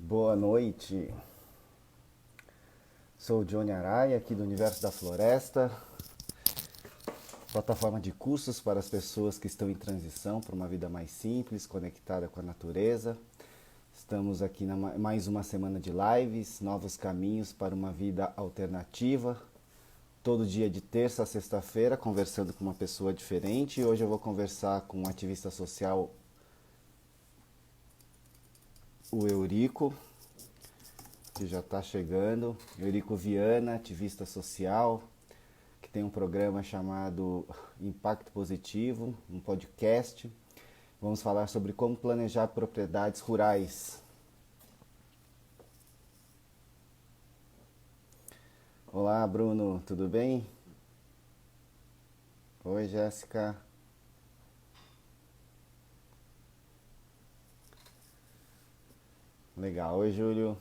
Boa noite, sou o Johnny Araia, aqui do Universo da Floresta, plataforma de cursos para as pessoas que estão em transição para uma vida mais simples, conectada com a natureza. Estamos aqui na mais uma semana de lives, novos caminhos para uma vida alternativa, todo dia de terça a sexta-feira, conversando com uma pessoa diferente. Hoje eu vou conversar com um ativista social, o Eurico, que já está chegando. Eurico Viana, ativista social, que tem um programa chamado Impacto Positivo, um podcast. Vamos falar sobre como planejar propriedades rurais. Olá, Bruno, tudo bem? Oi, Jéssica. Legal. Oi, Júlio.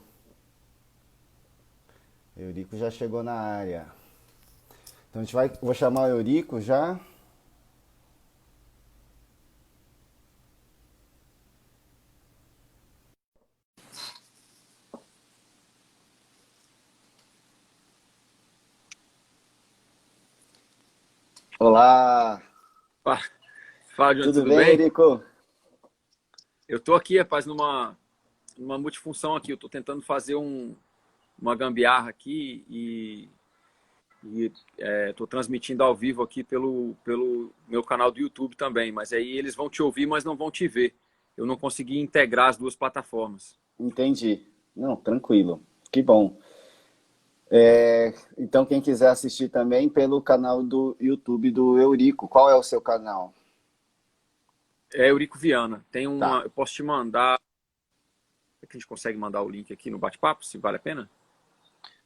Eurico já chegou na área. Então vou chamar o Eurico já. Olá, Fa- Fala, João, tudo tudo bem, bem? Eurico? Eu tô aqui, rapaz, numa multifunção aqui. Eu tô tentando fazer uma gambiarra aqui e tô transmitindo ao vivo aqui pelo meu canal do YouTube também. Mas aí eles vão te ouvir, mas não vão te ver. Eu não consegui integrar as duas plataformas. Entendi. Não, tranquilo. Que bom. Então, quem quiser assistir também pelo canal do YouTube do Eurico. Qual é o seu canal? É Eurico Viana. Tá. Eu posso te mandar. Será que a gente consegue mandar o link aqui no bate-papo, se vale a pena?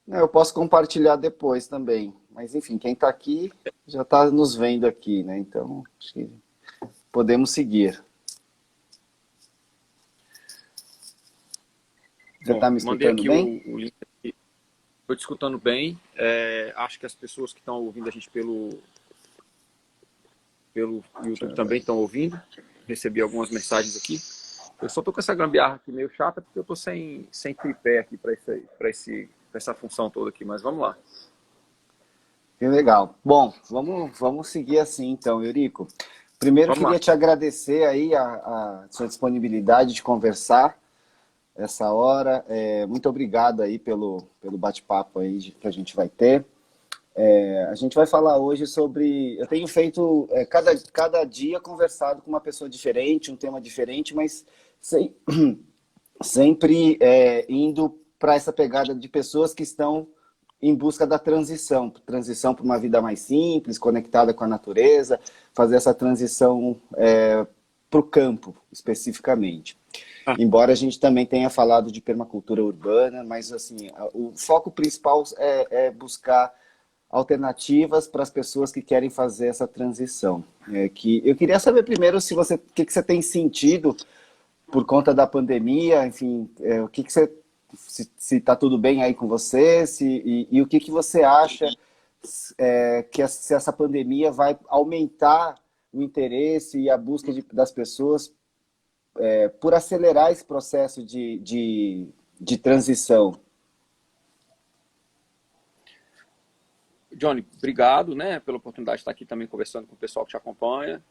Não, eu posso compartilhar depois também. Mas, enfim, quem está aqui já está nos vendo aqui, né? Então, acho que podemos seguir. Você Bom, está me mandei escutando aqui bem? o link. Estou te escutando bem. Acho que as pessoas que estão ouvindo a gente pelo Deixa YouTube eu ver. também estão ouvindo. Recebi algumas mensagens aqui. Eu só tô com essa gambiarra aqui meio chata porque eu tô sem tripé aqui para essa função toda aqui, mas vamos lá. Que legal. Bom, vamos seguir assim então, Eurico. Primeiro, Vamos queria lá. te agradecer aí a sua disponibilidade de conversar essa hora. Muito obrigado aí pelo bate-papo aí que a gente vai ter. A gente vai falar hoje sobre. Eu tenho feito cada dia conversado com uma pessoa diferente, um tema diferente, mas sem- sempre indo para essa pegada de pessoas que estão em busca da transição para uma vida mais simples, conectada com a natureza, fazer essa transição para o campo, especificamente. Ah, Embora a gente também tenha falado de permacultura urbana, mas assim, o foco principal é buscar alternativas para as pessoas que querem fazer essa transição. Que eu queria saber primeiro se o que você tem sentido por conta da pandemia, enfim, o que você, se está tudo bem aí com você, e o que você acha se essa pandemia vai aumentar o interesse e a busca das pessoas por acelerar esse processo de transição. Johnny, obrigado, né, pela oportunidade de estar aqui também conversando com o pessoal que te acompanha.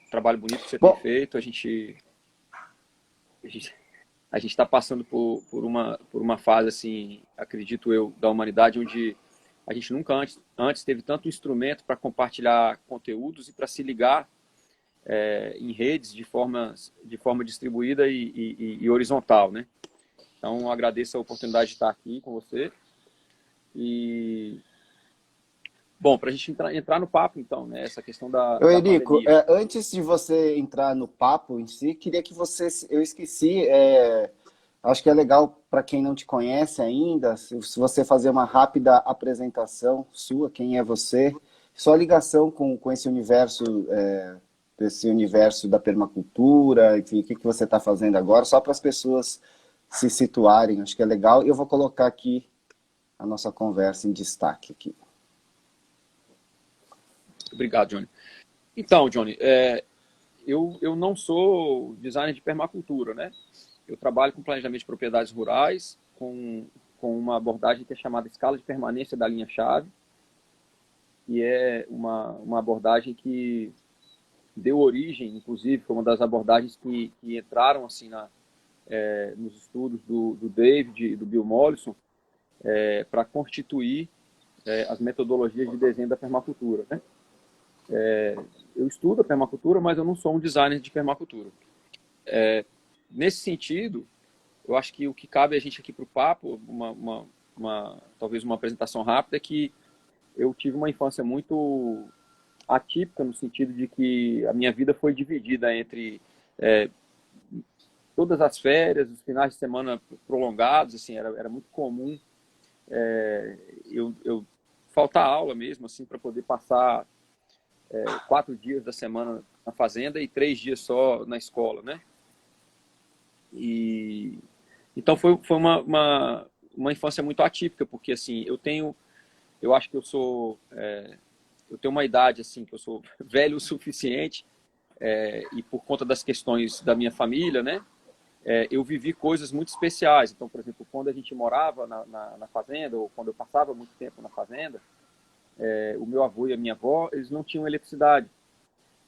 Trabalho bonito que você tem Bom, feito. A gente a gente está passando por uma fase, assim, acredito eu, da humanidade, onde a gente nunca antes teve tanto instrumento para compartilhar conteúdos e para se ligar em redes de forma distribuída e horizontal, né? Então, agradeço a oportunidade de estar aqui com você. E, bom, para a gente entrar no papo, então, né? Essa questão da Eurico, pandemia. antes de você entrar no papo em si, queria que você, eu esqueci, acho que é legal para quem não te conhece ainda, se você fazer uma rápida apresentação sua, quem é você, sua ligação com esse universo da permacultura, enfim, o que você está fazendo agora, só para as pessoas se situarem, acho que é legal. E eu vou colocar aqui a nossa conversa em destaque aqui. Obrigado, Johnny. Então, Johnny, eu não sou designer de permacultura, né? Eu trabalho com planejamento de propriedades rurais, com uma abordagem que é chamada escala de permanência da linha-chave, que é uma abordagem que deu origem, inclusive, foi uma das abordagens que entraram assim nos estudos do David e do Bill Mollison, para constituir as metodologias de desenho da permacultura, né? Eu estudo a permacultura, mas eu não sou um designer de permacultura. Nesse sentido, eu acho que o que cabe a gente aqui para o papo, talvez uma apresentação rápida, é que eu tive uma infância muito atípica, no sentido de que a minha vida foi dividida entre todas as férias, os finais de semana prolongados, assim, era muito comum eu faltar aula mesmo, assim, para poder passar 4 dias da semana na fazenda e 3 dias só na escola, né? E então foi uma infância muito atípica, porque assim, eu acho que eu tenho uma idade assim, que eu sou velho o suficiente, e por conta das questões da minha família, né? Eu vivi coisas muito especiais. Então, por exemplo, quando a gente morava na fazenda, ou quando eu passava muito tempo na fazenda, o meu avô e a minha avó, eles não tinham eletricidade,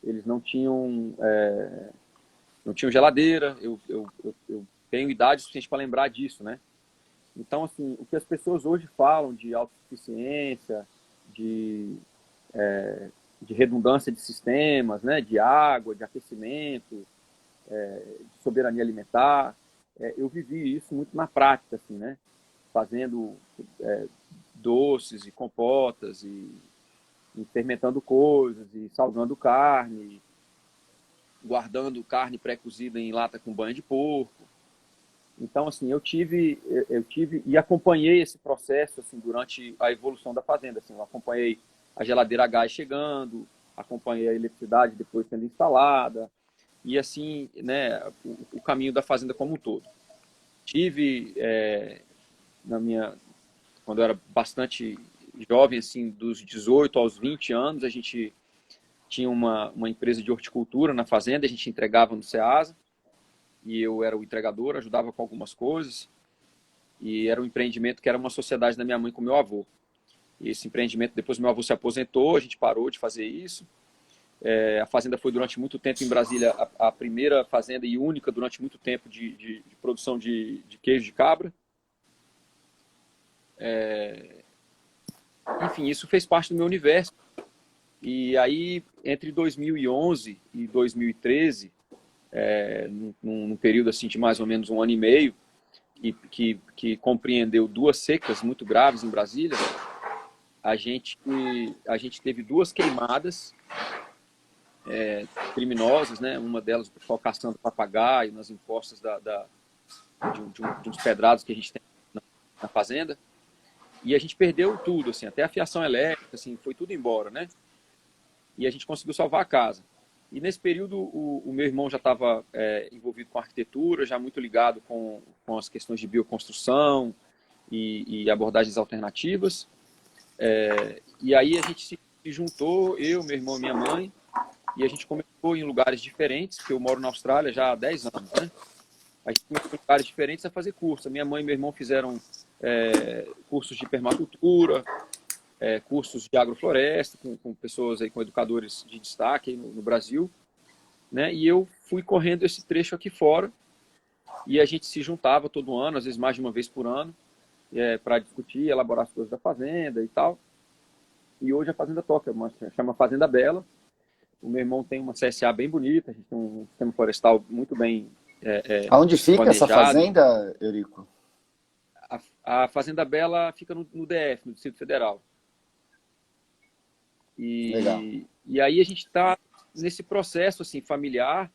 eles não tinham geladeira. Eu tenho idade suficiente para lembrar disso, né? Então, assim, o que as pessoas hoje falam de autossuficiência, de, de redundância de sistemas, né? De água, de aquecimento, de soberania alimentar, eu vivi isso muito na prática, assim, né? Fazendo doces e compotas e fermentando coisas e salgando carne, guardando carne pré-cozida em lata com banha de porco. Então, assim, eu tive e acompanhei esse processo assim durante a evolução da fazenda. Assim, eu acompanhei a geladeira a gás chegando, acompanhei a eletricidade depois sendo instalada e assim, né, o caminho da fazenda como um todo. Tive quando eu era bastante jovem, assim, dos 18 aos 20 anos, a gente tinha uma empresa de horticultura na fazenda, a gente entregava no Ceasa, e eu era o entregador, ajudava com algumas coisas, e era um empreendimento que era uma sociedade da minha mãe com meu avô. E esse empreendimento, depois meu avô se aposentou, a gente parou de fazer isso. A fazenda foi durante muito tempo em Brasília a primeira fazenda e única durante muito tempo de produção de queijo de cabra. Enfim, isso fez parte do meu universo. E aí, entre 2011 e 2013, num período assim de mais ou menos 1 ano e meio, que compreendeu 2 secas muito graves em Brasília, a gente teve 2 queimadas criminosas, né? Uma delas o pessoal caçando papagaio nas encostas de uns pedrados que a gente tem na fazenda. E a gente perdeu tudo, assim, até a fiação elétrica, assim, foi tudo embora, né? E a gente conseguiu salvar a casa. E nesse período o meu irmão já estava envolvido com arquitetura, já muito ligado com as questões de bioconstrução e abordagens alternativas. E aí a gente se juntou, eu, meu irmão e minha mãe, e a gente começou em lugares diferentes, porque eu moro na Austrália já há 10 anos, né? A gente começou em lugares diferentes a fazer curso. A minha mãe e meu irmão fizeram cursos de permacultura, cursos de agrofloresta, com pessoas aí, com educadores de destaque aí no Brasil, né? E eu fui correndo esse trecho aqui fora, e a gente se juntava todo ano, às vezes mais de uma vez por ano, para discutir, elaborar as coisas da fazenda e tal. E hoje a fazenda toca, chama Fazenda Bela. O meu irmão tem uma CSA bem bonita, a gente tem um sistema florestal muito bem Aonde fica essa planejado. fazenda, Eurico? A Fazenda Bela fica no DF, no Distrito Federal. Legal. E aí a gente está nesse processo assim, familiar,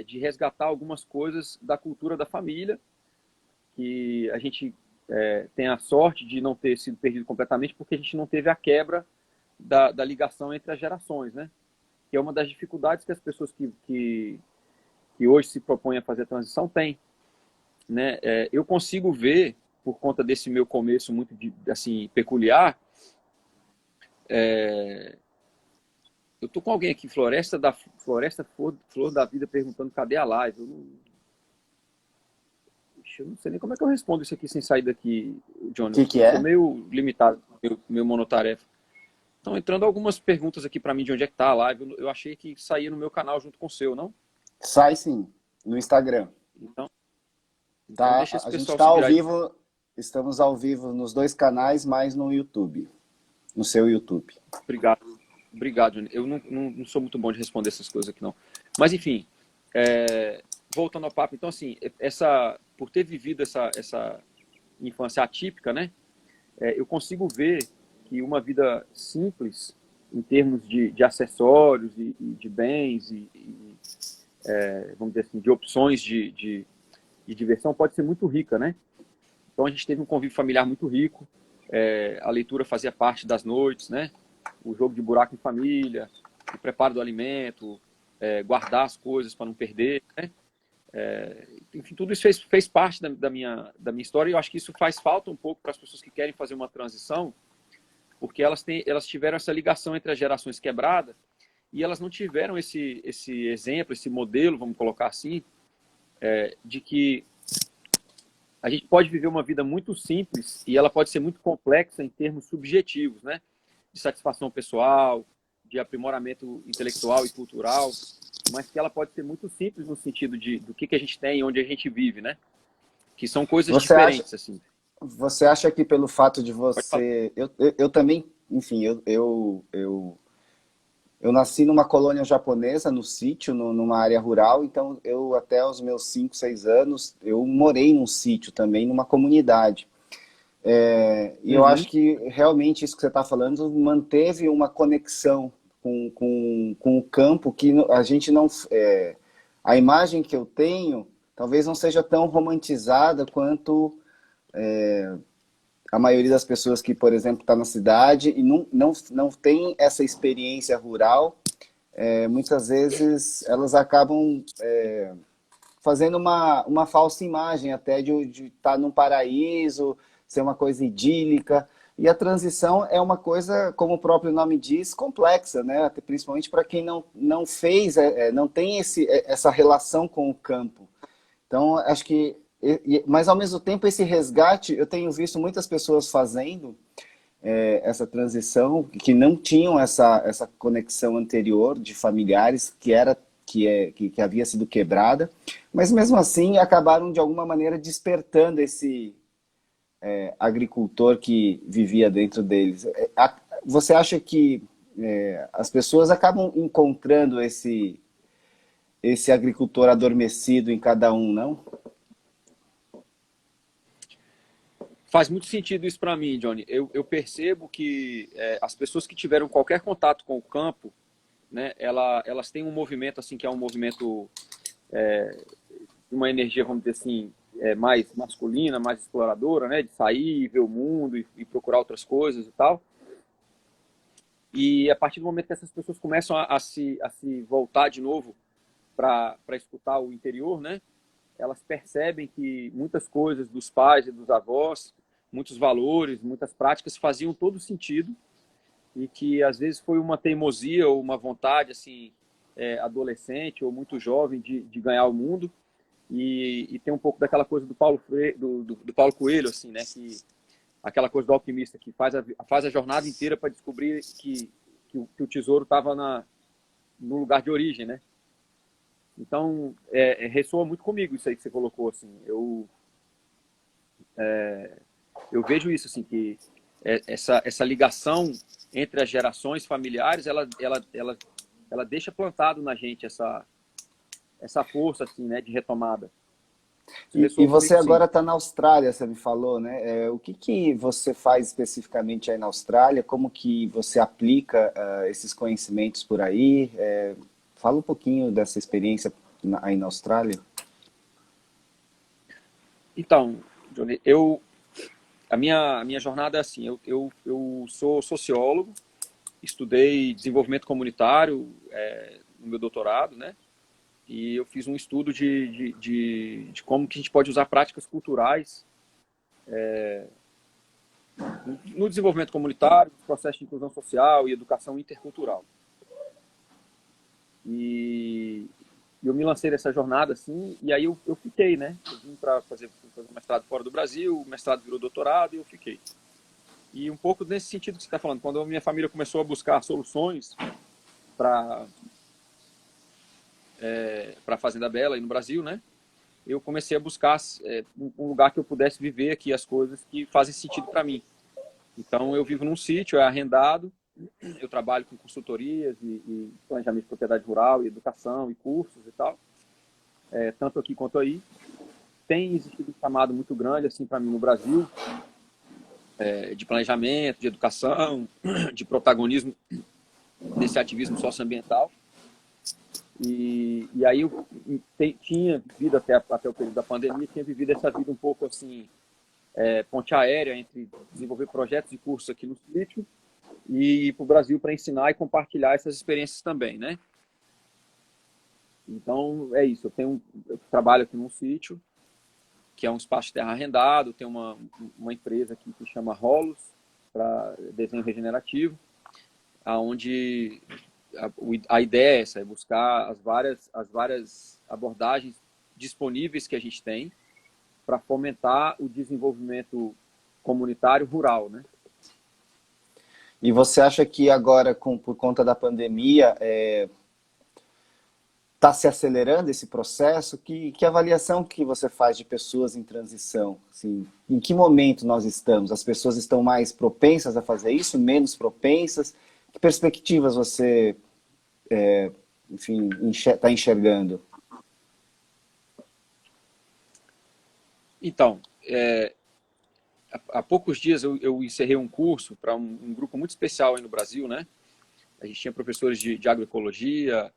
de resgatar algumas coisas da cultura da família, que a gente tem a sorte de não ter sido perdido completamente, porque a gente não teve a quebra da ligação entre as gerações, né? Que é uma das dificuldades que as pessoas que hoje se propõem a fazer a transição têm, né? Eu consigo ver, por conta desse meu começo muito assim peculiar, Eu tô com alguém aqui, Floresta Flor da Vida, perguntando cadê a live. Ixi, eu não sei nem como é que eu respondo isso aqui sem sair daqui, O Johnny. que que Eu sou é? meio limitado, meu monotarefa. Estão entrando algumas perguntas aqui para mim de onde é que tá a live. Eu achei que saía no meu canal junto com o seu, não? Sai sim, no Instagram. Então, então Tá, deixa esse a gente pessoal está se ao virar aí. vivo, estamos ao vivo nos dois canais, mais no YouTube, no seu YouTube. Obrigado. Obrigado, Johnny. Eu não sou muito bom de responder essas coisas aqui, não. Mas, enfim, voltando ao papo, então, assim, por ter vivido essa infância atípica, né, eu consigo ver que uma vida simples, em termos de acessórios e de bens vamos dizer assim, de opções de diversão, pode ser muito rica, né? Então, a gente teve um convívio familiar muito rico, a leitura fazia parte das noites, né? O jogo de buraco em família, o preparo do alimento, guardar as coisas para não perder, né? Enfim, tudo isso fez parte da minha história e eu acho que isso faz falta um pouco para as pessoas que querem fazer uma transição, porque elas tiveram essa ligação entre as gerações quebrada e elas não tiveram esse exemplo, esse modelo, vamos colocar assim, de que a gente pode viver uma vida muito simples e ela pode ser muito complexa em termos subjetivos, né? De satisfação pessoal, de aprimoramento intelectual e cultural, mas que ela pode ser muito simples no sentido do que a gente tem e onde a gente vive, né? Que são coisas Você acha, diferentes, assim. você acha que pelo fato de Pode falar. você... Eu também, enfim, eu nasci numa colônia japonesa, no sítio, numa área rural, então eu até os meus 5, 6 anos, eu morei num sítio também, numa comunidade. E eu Uhum. acho que realmente isso que você está falando manteve uma conexão com o campo que a gente não... a imagem que eu tenho talvez não seja tão romantizada quanto a maioria das pessoas que, por exemplo, está na cidade e não tem essa experiência rural. Muitas vezes elas acabam fazendo uma falsa imagem até de estar num paraíso, ser uma coisa idílica. E a transição é uma coisa, como o próprio nome diz, complexa, né? Até principalmente para quem não fez, não tem essa relação com o campo. Então, acho que... Mas, ao mesmo tempo, esse resgate, eu tenho visto muitas pessoas fazendo essa transição, que não tinham essa conexão anterior de familiares que havia sido quebrada, mas mesmo assim acabaram de alguma maneira despertando esse agricultor que vivia dentro deles. Você acha que as pessoas acabam encontrando esse agricultor adormecido em cada um, não? Faz muito sentido isso para mim, Johnny. Eu percebo que as pessoas que tiveram qualquer contato com o campo, né, elas têm um movimento assim que é um movimento de uma energia, vamos dizer assim, mais masculina, mais exploradora, né, de sair, ver o mundo e procurar outras coisas e tal. E a partir do momento que essas pessoas começam a se voltar de novo para escutar o interior, né, elas percebem que muitas coisas dos pais e dos avós, muitos valores, muitas práticas faziam todo sentido e que às vezes foi uma teimosia ou uma vontade assim adolescente ou muito jovem de ganhar o mundo e tem um pouco daquela coisa do do Paulo Coelho assim, né, que aquela coisa do alquimista que faz a jornada inteira para descobrir que o tesouro estava no lugar de origem, né? Então ressoa muito comigo isso aí que você colocou assim. Eu vejo isso assim que essa ligação entre as gerações familiares ela deixa plantado na gente essa força assim, né, de retomada. Isso E ressoa você comigo sim. agora está na Austrália, você me falou, né? O que você faz especificamente aí na Austrália? Como que você aplica esses conhecimentos por aí? Fala um pouquinho dessa experiência aí na Austrália. Então, Johnny, a minha jornada é assim, eu sou sociólogo, estudei desenvolvimento comunitário no meu doutorado, né? E eu fiz um estudo de como que a gente pode usar práticas culturais no desenvolvimento comunitário, no processo de inclusão social e educação intercultural. E eu me lancei nessa jornada, assim, e aí eu fiquei, né? Eu vim para fazer um mestrado fora do Brasil, o mestrado virou doutorado e eu fiquei. E um pouco nesse sentido que você está falando, quando a minha família começou a buscar soluções para a Fazenda Bela aí no Brasil, né? Eu comecei a buscar um lugar que eu pudesse viver aqui as coisas que fazem sentido para mim. Então, eu vivo num sítio, é arrendado, eu trabalho com consultorias e planejamento de propriedade rural, e educação, e cursos e tal, tanto aqui quanto aí. Tem existido um chamado muito grande assim para mim no Brasil, de planejamento, de educação, de protagonismo desse ativismo socioambiental. E aí eu tinha vivido até o período da pandemia, tinha vivido essa vida um pouco assim, ponte aérea entre desenvolver projetos e cursos aqui no sítio e ir para o Brasil para ensinar e compartilhar essas experiências também, né? Então, é isso. Eu trabalho aqui num sítio, que é um espaço de terra arrendado, tem uma empresa aqui que chama Rolos, para desenho regenerativo, onde a ideia é essa, é buscar as várias abordagens disponíveis que a gente tem para fomentar o desenvolvimento comunitário rural, né? E você acha que agora, por conta da pandemia, está se acelerando esse processo? Que avaliação que você faz de pessoas em transição? Assim, em que momento nós estamos? As pessoas estão mais propensas a fazer isso? Menos propensas? Que perspectivas você, enfim, está enxergando? Então, há poucos dias eu encerrei um curso para um grupo muito especial aí no Brasil, né? A gente tinha professores de agroecologia,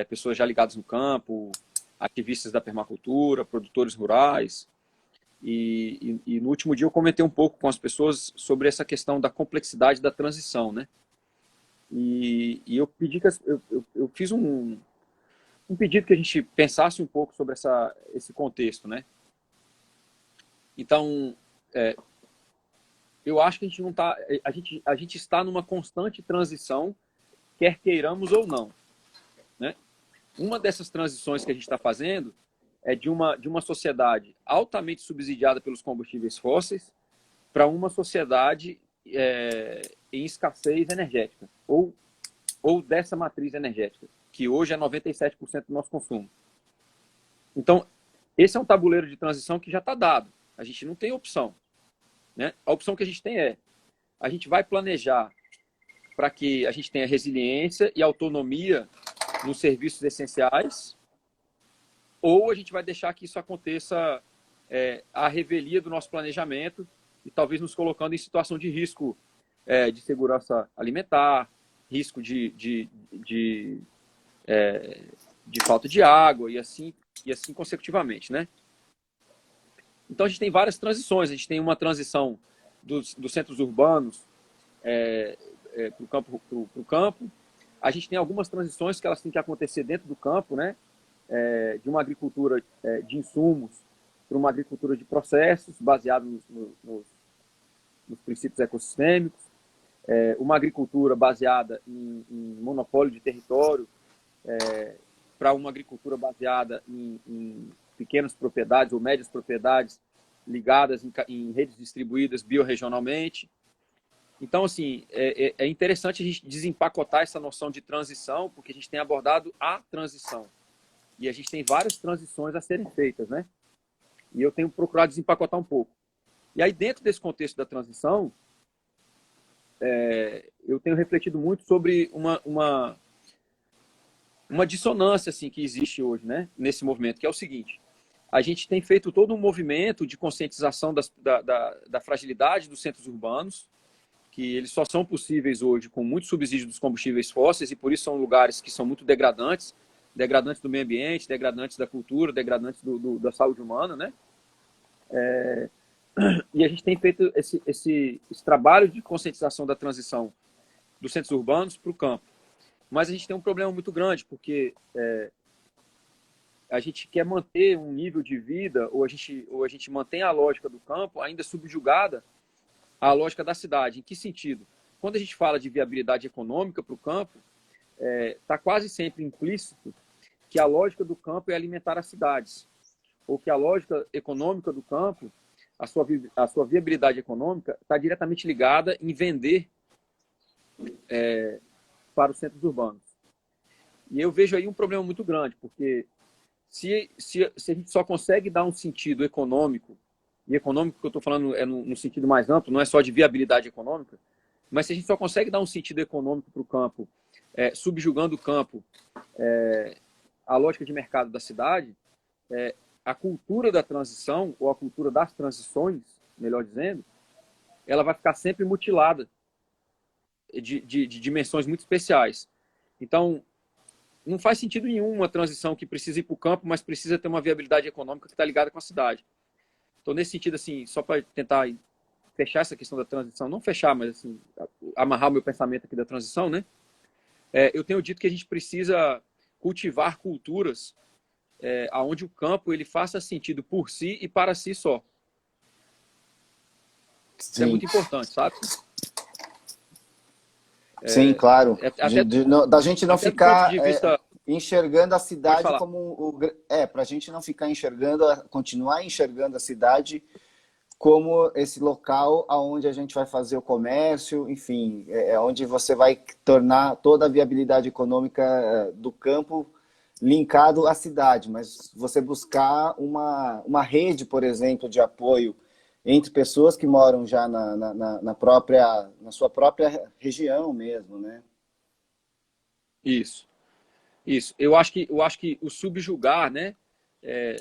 pessoas já ligadas no campo, ativistas da permacultura, produtores rurais. E no último dia eu comentei um pouco com as pessoas sobre essa questão da complexidade da transição, né? E eu pedi que eu fiz um pedido que a gente pensasse um pouco sobre esse contexto, né? Então, eu acho que a gente não tá, a gente está numa constante transição, quer queiramos ou não, né? Uma dessas transições que a gente está fazendo é de uma sociedade altamente subsidiada pelos combustíveis fósseis para uma sociedade em escassez energética, ou dessa matriz energética, que hoje é 97% do nosso consumo. Então, esse é um tabuleiro de transição que já está dado. A gente não tem opção, né? A opção que a gente tem a gente vai planejar para que a gente tenha resiliência e autonomia nos serviços essenciais, ou a gente vai deixar que isso aconteça à revelia do nosso planejamento e talvez nos colocando em situação de risco de segurança alimentar, risco de falta de água e assim consecutivamente, né? Então a gente tem várias transições. A gente tem uma transição dos centros urbanos para o campo. A gente tem algumas transições que elas têm que acontecer dentro do campo, né? De uma agricultura de insumos para uma agricultura de processos, baseada nos princípios ecossistêmicos, uma agricultura baseada em monopólio de território, para uma agricultura baseada em pequenas propriedades ou médias propriedades ligadas em redes distribuídas biorregionalmente. Então, assim, é interessante a gente desempacotar essa noção de transição, porque a gente tem abordado a transição. E a gente tem várias transições a serem feitas, né? E eu tenho procurado desempacotar um pouco. E aí, dentro desse contexto da transição, eu tenho refletido muito sobre uma dissonância assim, que existe hoje, né? Nesse movimento, que é o seguinte: a gente tem feito todo um movimento de conscientização da fragilidade dos centros urbanos, que eles só são possíveis hoje com muito subsídio dos combustíveis fósseis, e por isso são lugares que são muito degradantes do meio ambiente, degradantes da cultura, degradantes da saúde humana, né? E a gente tem feito esse trabalho de conscientização da transição dos centros urbanos para o campo. Mas a gente tem um problema muito grande, porque a gente quer manter um nível de vida, ou a gente mantém a lógica do campo ainda subjugada à lógica da cidade. Em que sentido? Quando a gente fala de viabilidade econômica para o campo, está quase sempre implícito que a lógica do campo é alimentar as cidades, ou que a lógica econômica do campo, a sua viabilidade econômica, está diretamente ligada em vender para os centros urbanos. E eu vejo aí um problema muito grande, porque se a gente só consegue dar um sentido econômico, e econômico que eu estou falando é no sentido mais amplo, não é só de viabilidade econômica, mas se a gente só consegue dar um sentido econômico para o campo, subjugando o campo à lógica de mercado da cidade, a cultura da transição, ou a cultura das transições, melhor dizendo, ela vai ficar sempre mutilada de dimensões muito especiais. Então, não faz sentido nenhum uma transição que precisa ir para o campo, mas precisa ter uma viabilidade econômica que está ligada com a cidade. Então, nesse sentido, assim, só para tentar fechar essa questão da transição, não fechar, mas assim, amarrar o meu pensamento aqui da transição, né? Eu tenho dito que a gente precisa cultivar culturas onde o campo ele faça sentido por si e para si só. Isso é muito importante, sabe? Sim, claro. Da gente não ficar vista... enxergando a cidade como... para a gente não ficar enxergando, continuar enxergando a cidade como esse local onde a gente vai fazer o comércio, enfim, onde você vai tornar toda a viabilidade econômica do campo linkado à cidade, mas você buscar uma rede, por exemplo, de apoio entre pessoas que moram já na sua própria região mesmo, né? Isso. Eu acho que o subjugar, né,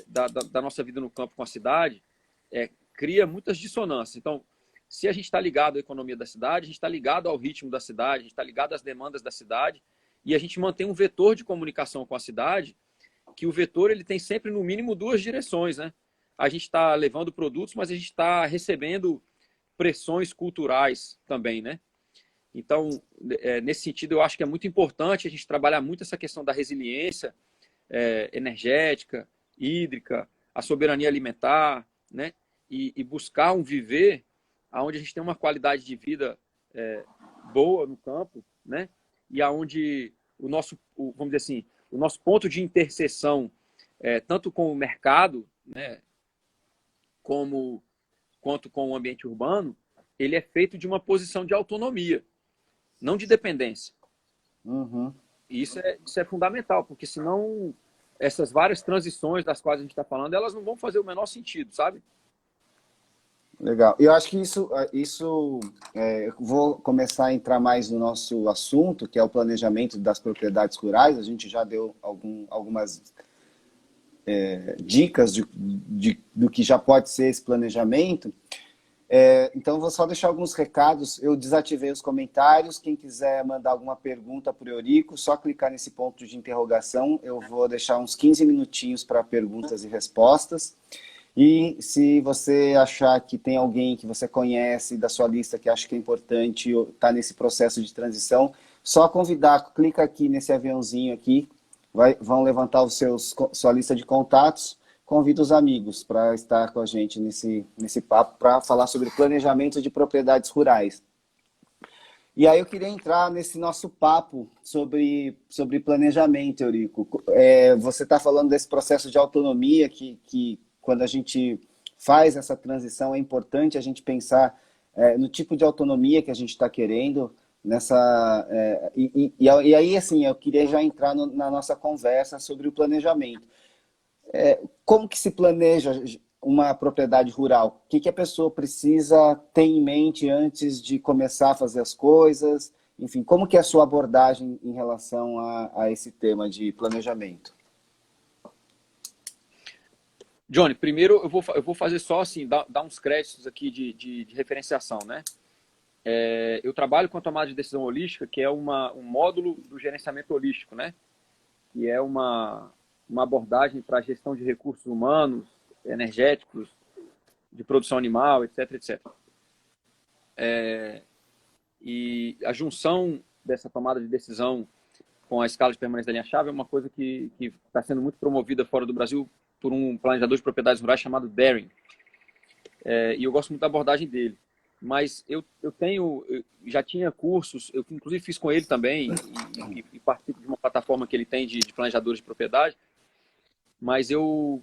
da nossa vida no campo com a cidade cria muitas dissonâncias. Então, se a gente está ligado à economia da cidade, a gente está ligado ao ritmo da cidade, a gente está ligado às demandas da cidade, e a gente mantém um vetor de comunicação com a cidade, que o vetor ele tem sempre, no mínimo, duas direções, né? A gente está levando produtos, mas a gente está recebendo pressões culturais também, né? Então, nesse sentido, eu acho que é muito importante a gente trabalhar muito essa questão da resiliência energética, hídrica, a soberania alimentar, né? E buscar um viver onde a gente tem uma qualidade de vida boa no campo, né? E aonde vamos dizer assim, o nosso ponto de interseção, tanto com o mercado, né, quanto com o ambiente urbano, ele é feito de uma posição de autonomia, não de dependência. Uhum. E isso é fundamental, porque senão essas várias transições das quais a gente está falando, elas não vão fazer o menor sentido, sabe? Legal. Eu acho que vou começar a entrar mais no nosso assunto, que é o planejamento das propriedades rurais. A gente já deu algumas dicas do que já pode ser esse planejamento. Então, vou só deixar alguns recados. Eu desativei os comentários. Quem quiser mandar alguma pergunta para o Eurico, só clicar nesse ponto de interrogação. Eu vou deixar uns 15 minutinhos para perguntas e respostas. E se você achar que tem alguém que você conhece da sua lista que acha que é importante estar nesse processo de transição, só convidar, clica aqui nesse aviãozinho aqui, vão levantar sua lista de contatos, convida os amigos para estar com a gente nesse papo, para falar sobre planejamento de propriedades rurais. E aí eu queria entrar nesse nosso papo sobre planejamento, Eurico. Você está falando desse processo de autonomia que quando a gente faz essa transição, é importante a gente pensar no tipo de autonomia que a gente está querendo. E aí, assim, eu queria já entrar na nossa conversa sobre o planejamento. Como que se planeja uma propriedade rural? O que a pessoa precisa ter em mente antes de começar a fazer as coisas? Enfim, como que é a sua abordagem em relação a esse tema de planejamento? Johnny, primeiro eu vou fazer só assim, dar uns créditos aqui de referenciação, né? Eu trabalho com a tomada de decisão holística, que é um módulo do gerenciamento holístico, né? Que é uma abordagem para a gestão de recursos humanos, energéticos, de produção animal, etc, etc. E a junção dessa tomada de decisão com a escala de permanência da linha-chave é uma coisa que está sendo muito promovida fora do Brasil por um planejador de propriedades rurais chamado Darren. E eu gosto muito da abordagem dele. mas eu já tinha cursos, eu inclusive fiz com ele também, e participo de uma plataforma que ele tem de planejadores de propriedade, mas eu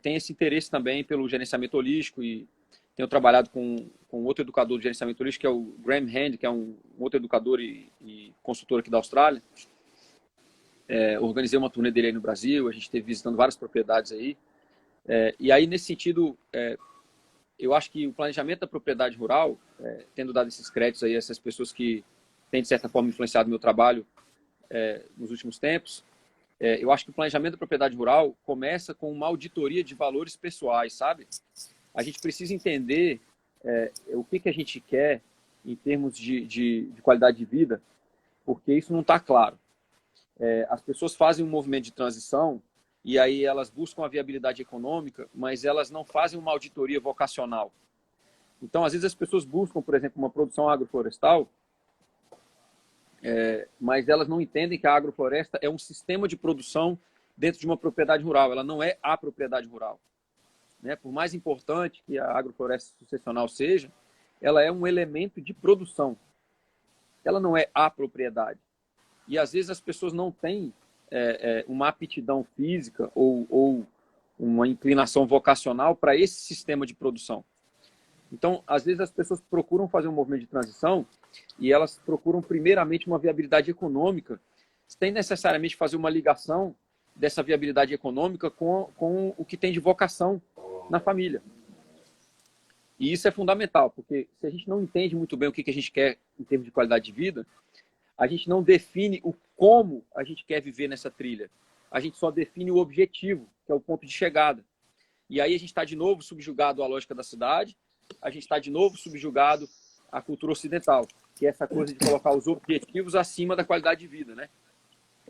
tenho esse interesse também pelo gerenciamento holístico e tenho trabalhado com outro educador de gerenciamento holístico, que é o Graham Hand, que é um outro educador e consultor aqui da Austrália. Organizei uma turnê dele aí no Brasil, a gente esteve visitando várias propriedades aí. E aí, nesse sentido, eu acho que o planejamento da propriedade rural, tendo dado esses créditos aí a essas pessoas que têm, de certa forma, influenciado o meu trabalho nos últimos tempos, eu acho que o planejamento da propriedade rural começa com uma auditoria de valores pessoais, sabe? A gente precisa entender o que a gente quer em termos de qualidade de vida, porque isso não está claro. As pessoas fazem um movimento de transição e aí elas buscam a viabilidade econômica, mas elas não fazem uma auditoria vocacional. Então, às vezes as pessoas buscam, por exemplo, uma produção agroflorestal, mas elas não entendem que a agrofloresta é um sistema de produção dentro de uma propriedade rural, ela não é a propriedade rural. Né? Por mais importante que a agrofloresta sucessional seja, ela é um elemento de produção. Ela não é a propriedade. E às vezes as pessoas não têm uma aptidão física ou uma inclinação vocacional para esse sistema de produção. Então, às vezes as pessoas procuram fazer um movimento de transição e elas procuram primeiramente uma viabilidade econômica, sem necessariamente fazer uma ligação dessa viabilidade econômica com o que tem de vocação na família. E isso é fundamental, porque se a gente não entende muito bem o que a gente quer em termos de qualidade de vida, a gente não define o como a gente quer viver nessa trilha. A gente só define o objetivo, que é o ponto de chegada. E aí a gente está de novo subjugado à lógica da cidade, a gente está de novo subjugado à cultura ocidental, que é essa coisa de colocar os objetivos acima da qualidade de vida, né?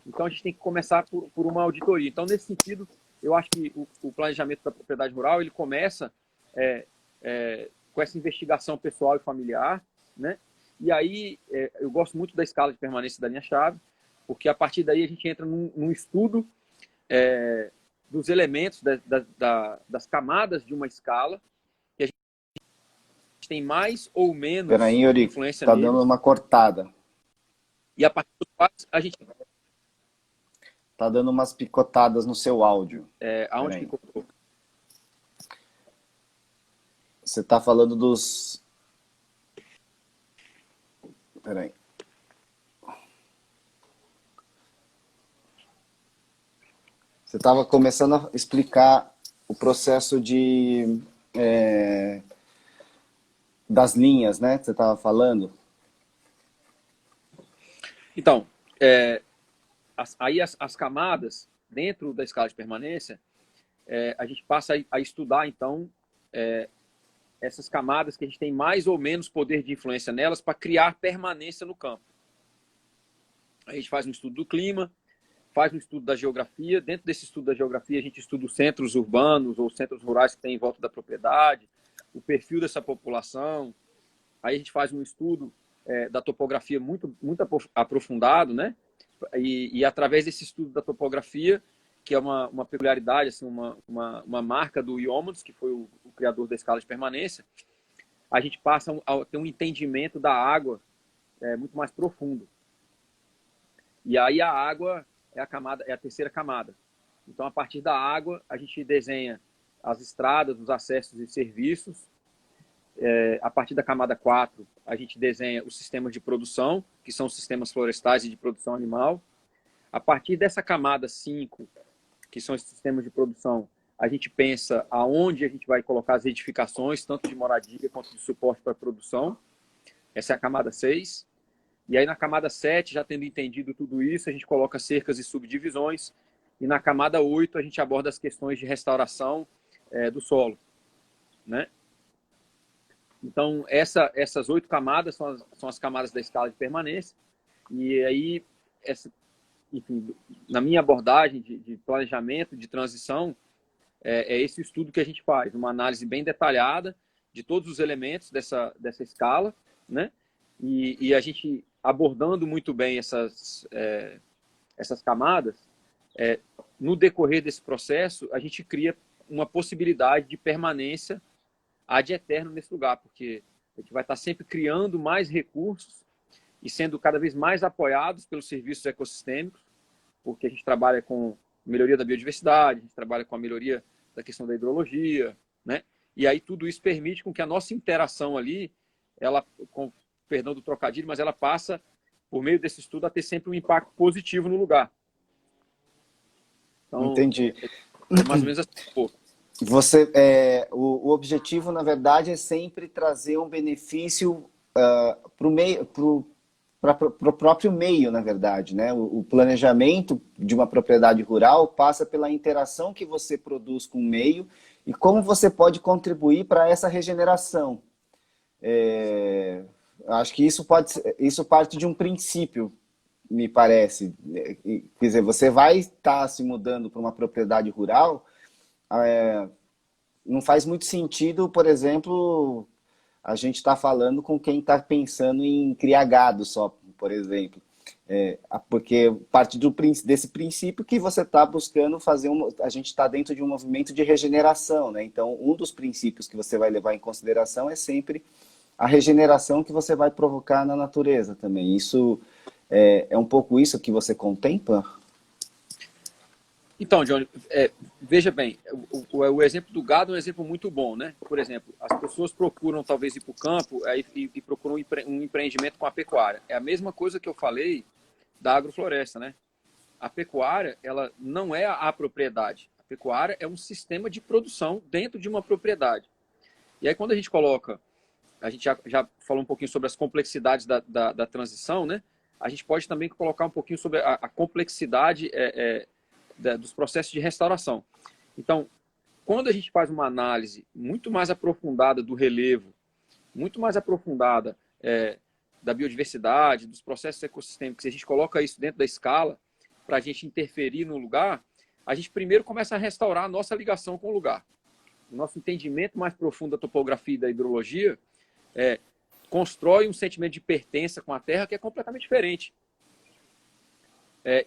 Então a gente tem que começar por uma auditoria. Então, nesse sentido, eu acho que o planejamento da propriedade rural ele começa com essa investigação pessoal e familiar, né? E aí eu gosto muito da escala de permanência da linha-chave, porque a partir daí a gente entra num estudo dos elementos, das camadas de uma escala, que a gente tem mais ou menos Peraí, Yuri, influência tá neles. dando uma cortada. E a partir dos quais a gente... Tá dando umas picotadas no seu áudio. Aonde que cortou? Você tá falando dos... Peraí. Você estava começando a explicar o processo das linhas, né? Que você estava falando. Então, aí as camadas dentro da escala de permanência, a gente passa a estudar, então, essas camadas que a gente tem mais ou menos poder de influência nelas para criar permanência no campo. A gente faz um estudo do clima, faz um estudo da geografia. Dentro desse estudo da geografia, a gente estuda os centros urbanos ou centros rurais que tem em volta da propriedade, o perfil dessa população. Aí a gente faz um estudo da topografia muito, muito aprofundado, né? E através desse estudo da topografia, que é uma peculiaridade, assim, uma marca do Youmans, que foi o criador da escala de permanência, a gente passa a ter um entendimento da água muito mais profundo. E aí a água é a terceira camada. Então, a partir da água, a gente desenha as estradas, os acessos e serviços. A partir da camada 4, a gente desenha os sistemas de produção, que são os sistemas florestais e de produção animal. A partir dessa camada 5, que são os sistemas de produção, a gente pensa aonde a gente vai colocar as edificações, tanto de moradia quanto de suporte para a produção. Essa é a camada 6. E aí na camada 7, já tendo entendido tudo isso, a gente coloca cercas e subdivisões. E na camada 8, a gente aborda as questões de restauração do solo, né? Então, essas 8 camadas são as camadas da escala de permanência. E aí, enfim, na minha abordagem de planejamento, de transição, é esse estudo que a gente faz, uma análise bem detalhada de todos os elementos dessa escala, né? E a gente abordando muito bem essas camadas, no decorrer desse processo, a gente cria uma possibilidade de permanência ad eterno nesse lugar, porque A gente vai estar sempre criando mais recursos e sendo cada vez mais apoiados pelos serviços ecossistêmicos, porque a gente trabalha com melhoria da biodiversidade, a gente trabalha com a melhoria da questão da hidrologia, né? E aí tudo isso permite com que a nossa interação ali, ela, com perdão do trocadilho, mas ela passa, por meio desse estudo, a ter sempre um impacto positivo no lugar. Então, Entendi. é mais ou menos assim. Pô. O objetivo, na verdade, é sempre trazer um benefício para o meio, para o próprio meio, na verdade, né? O planejamento de uma propriedade rural passa pela interação que você produz com o meio e como você pode contribuir para essa regeneração. Acho que isso parte de um princípio, me parece. Quer dizer, você vai estar se mudando para uma propriedade rural, não faz muito sentido, por exemplo, a gente está falando com quem está pensando em criar gado só, por exemplo. Porque parte desse princípio que você está buscando fazer a gente está dentro de um movimento de regeneração, né? Então, um dos princípios que você vai levar em consideração é sempre a regeneração que você vai provocar na natureza também. Isso é um pouco isso que você contempla? Então, Johnny, veja bem, o exemplo do gado é um exemplo muito bom, né? Por exemplo, as pessoas procuram talvez ir para o campo e procuram um empreendimento com a pecuária. É a mesma coisa que eu falei da agrofloresta, né? A pecuária, ela não é a propriedade. A pecuária é um sistema de produção dentro de uma propriedade. E aí, quando a gente coloca, a gente já falou um pouquinho sobre as complexidades da transição, né? A gente pode também colocar um pouquinho sobre a complexidade dos processos de restauração. Então, quando a gente faz uma análise muito mais aprofundada do relevo, muito mais aprofundada da biodiversidade, dos processos ecossistêmicos, se a gente coloca isso dentro da escala para a gente interferir no lugar, a gente primeiro começa a restaurar a nossa ligação com o lugar. O nosso entendimento mais profundo da topografia e da hidrologia constrói um sentimento de pertença com a terra que é completamente diferente.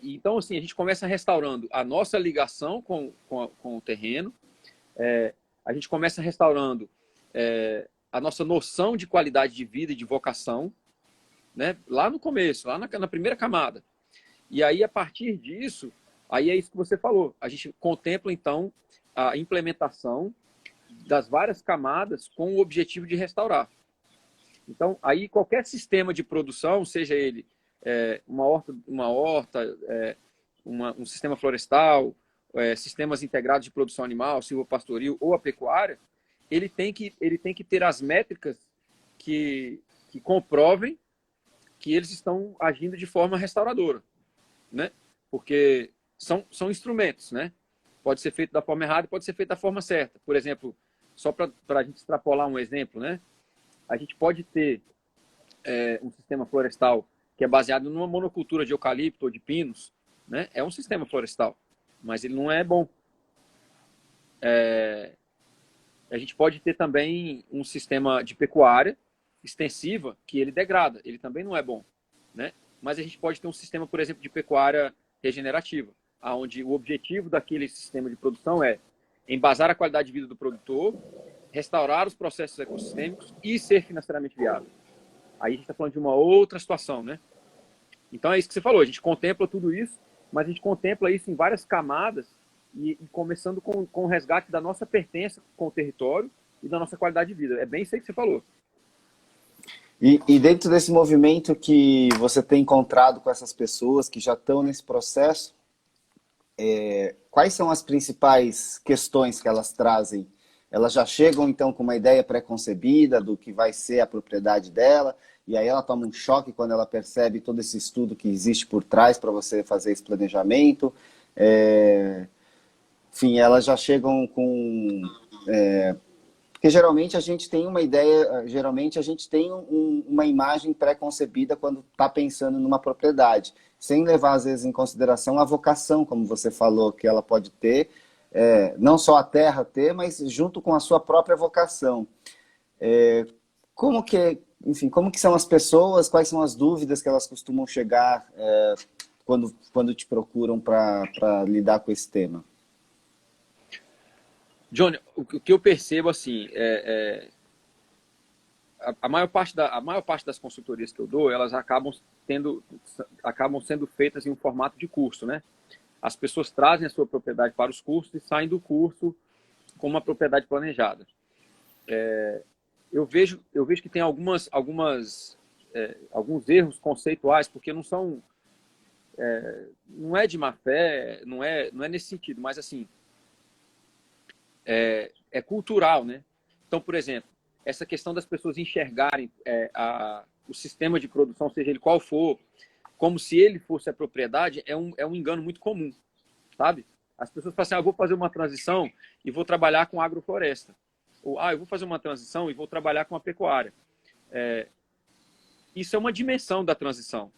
Então, assim, a gente começa restaurando a nossa ligação com o terreno, a gente começa restaurando a nossa noção de qualidade de vida e de vocação, né? Lá no começo, lá na primeira camada. E aí, a partir disso, aí é isso que você falou, a gente contempla, então, a implementação das várias camadas com o objetivo de restaurar. Então, aí qualquer sistema de produção, seja ele uma horta, um sistema florestal, sistemas integrados de produção animal, silvopastoril ou a pecuária, ele tem que ter as métricas que comprovem que eles estão agindo de forma restauradora, né? Porque são instrumentos, né? Pode ser feito da forma errada, pode ser feito da forma certa. Por exemplo, só para a gente extrapolar um exemplo, né? A gente pode ter um sistema florestal que é baseado numa monocultura de eucalipto ou de pinos, né? É um sistema florestal, mas ele não é bom. A gente pode ter também um sistema de pecuária extensiva que ele degrada, ele também não é bom, né? Mas a gente pode ter um sistema, por exemplo, de pecuária regenerativa, onde o objetivo daquele sistema de produção é embasar a qualidade de vida do produtor, restaurar os processos ecossistêmicos e ser financeiramente viável. Aí a gente está falando de uma outra situação, né? Então é isso que você falou, a gente contempla tudo isso, mas a gente contempla isso em várias camadas e começando com o resgate da nossa pertença com o território e da nossa qualidade de vida. É bem isso aí que você falou. E dentro desse movimento que você tem encontrado com essas pessoas que já estão nesse processo, quais são as principais questões que elas trazem? Elas já chegam, então, com uma ideia pré-concebida do que vai ser a propriedade dela, e aí ela toma um choque quando ela percebe todo esse estudo que existe por trás para você fazer esse planejamento. Enfim, elas já chegam com... Porque geralmente a gente tem uma ideia, geralmente a gente tem uma imagem pré-concebida quando está pensando numa propriedade, sem levar, às vezes, em consideração a vocação, como você falou, que ela pode ter, não só a terra ter, mas junto com a sua própria vocação. Enfim, como que são as pessoas, quais são as dúvidas que elas costumam chegar quando te procuram para lidar com esse tema? Johnny, o que eu percebo, assim, a maior parte das consultorias que eu dou, elas acabam sendo feitas em um formato de curso, né? As pessoas trazem a sua propriedade para os cursos e saem do curso com uma propriedade planejada. Eu vejo que tem alguns erros conceituais, porque não é de má fé, não é nesse sentido, mas assim, é cultural, né? Então, por exemplo, essa questão das pessoas enxergarem o sistema de produção, seja ele qual for, como se ele fosse a propriedade, é um engano muito comum, sabe? As pessoas falam assim, eu vou fazer uma transição e vou trabalhar com agrofloresta. Ou, eu vou fazer uma transição e vou trabalhar com a pecuária. Isso é uma dimensão da transição.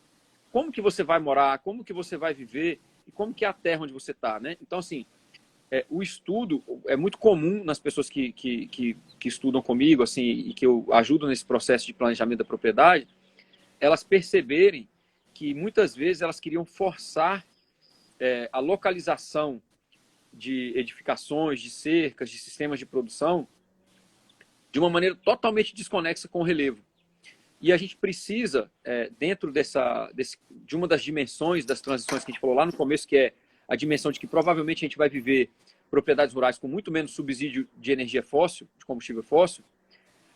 Como que você vai morar, como que você vai viver e como que é a terra onde você está, né? Então, assim, o estudo é muito comum nas pessoas que estudam comigo, assim, e que eu ajudo nesse processo de planejamento da propriedade, elas perceberem que muitas vezes elas queriam forçar a localização de edificações, de cercas, de sistemas de produção de uma maneira totalmente desconexa com o relevo. E a gente precisa, dentro de uma das dimensões das transições que a gente falou lá no começo, que é a dimensão de que provavelmente a gente vai viver propriedades rurais com muito menos subsídio de energia fóssil, de combustível fóssil,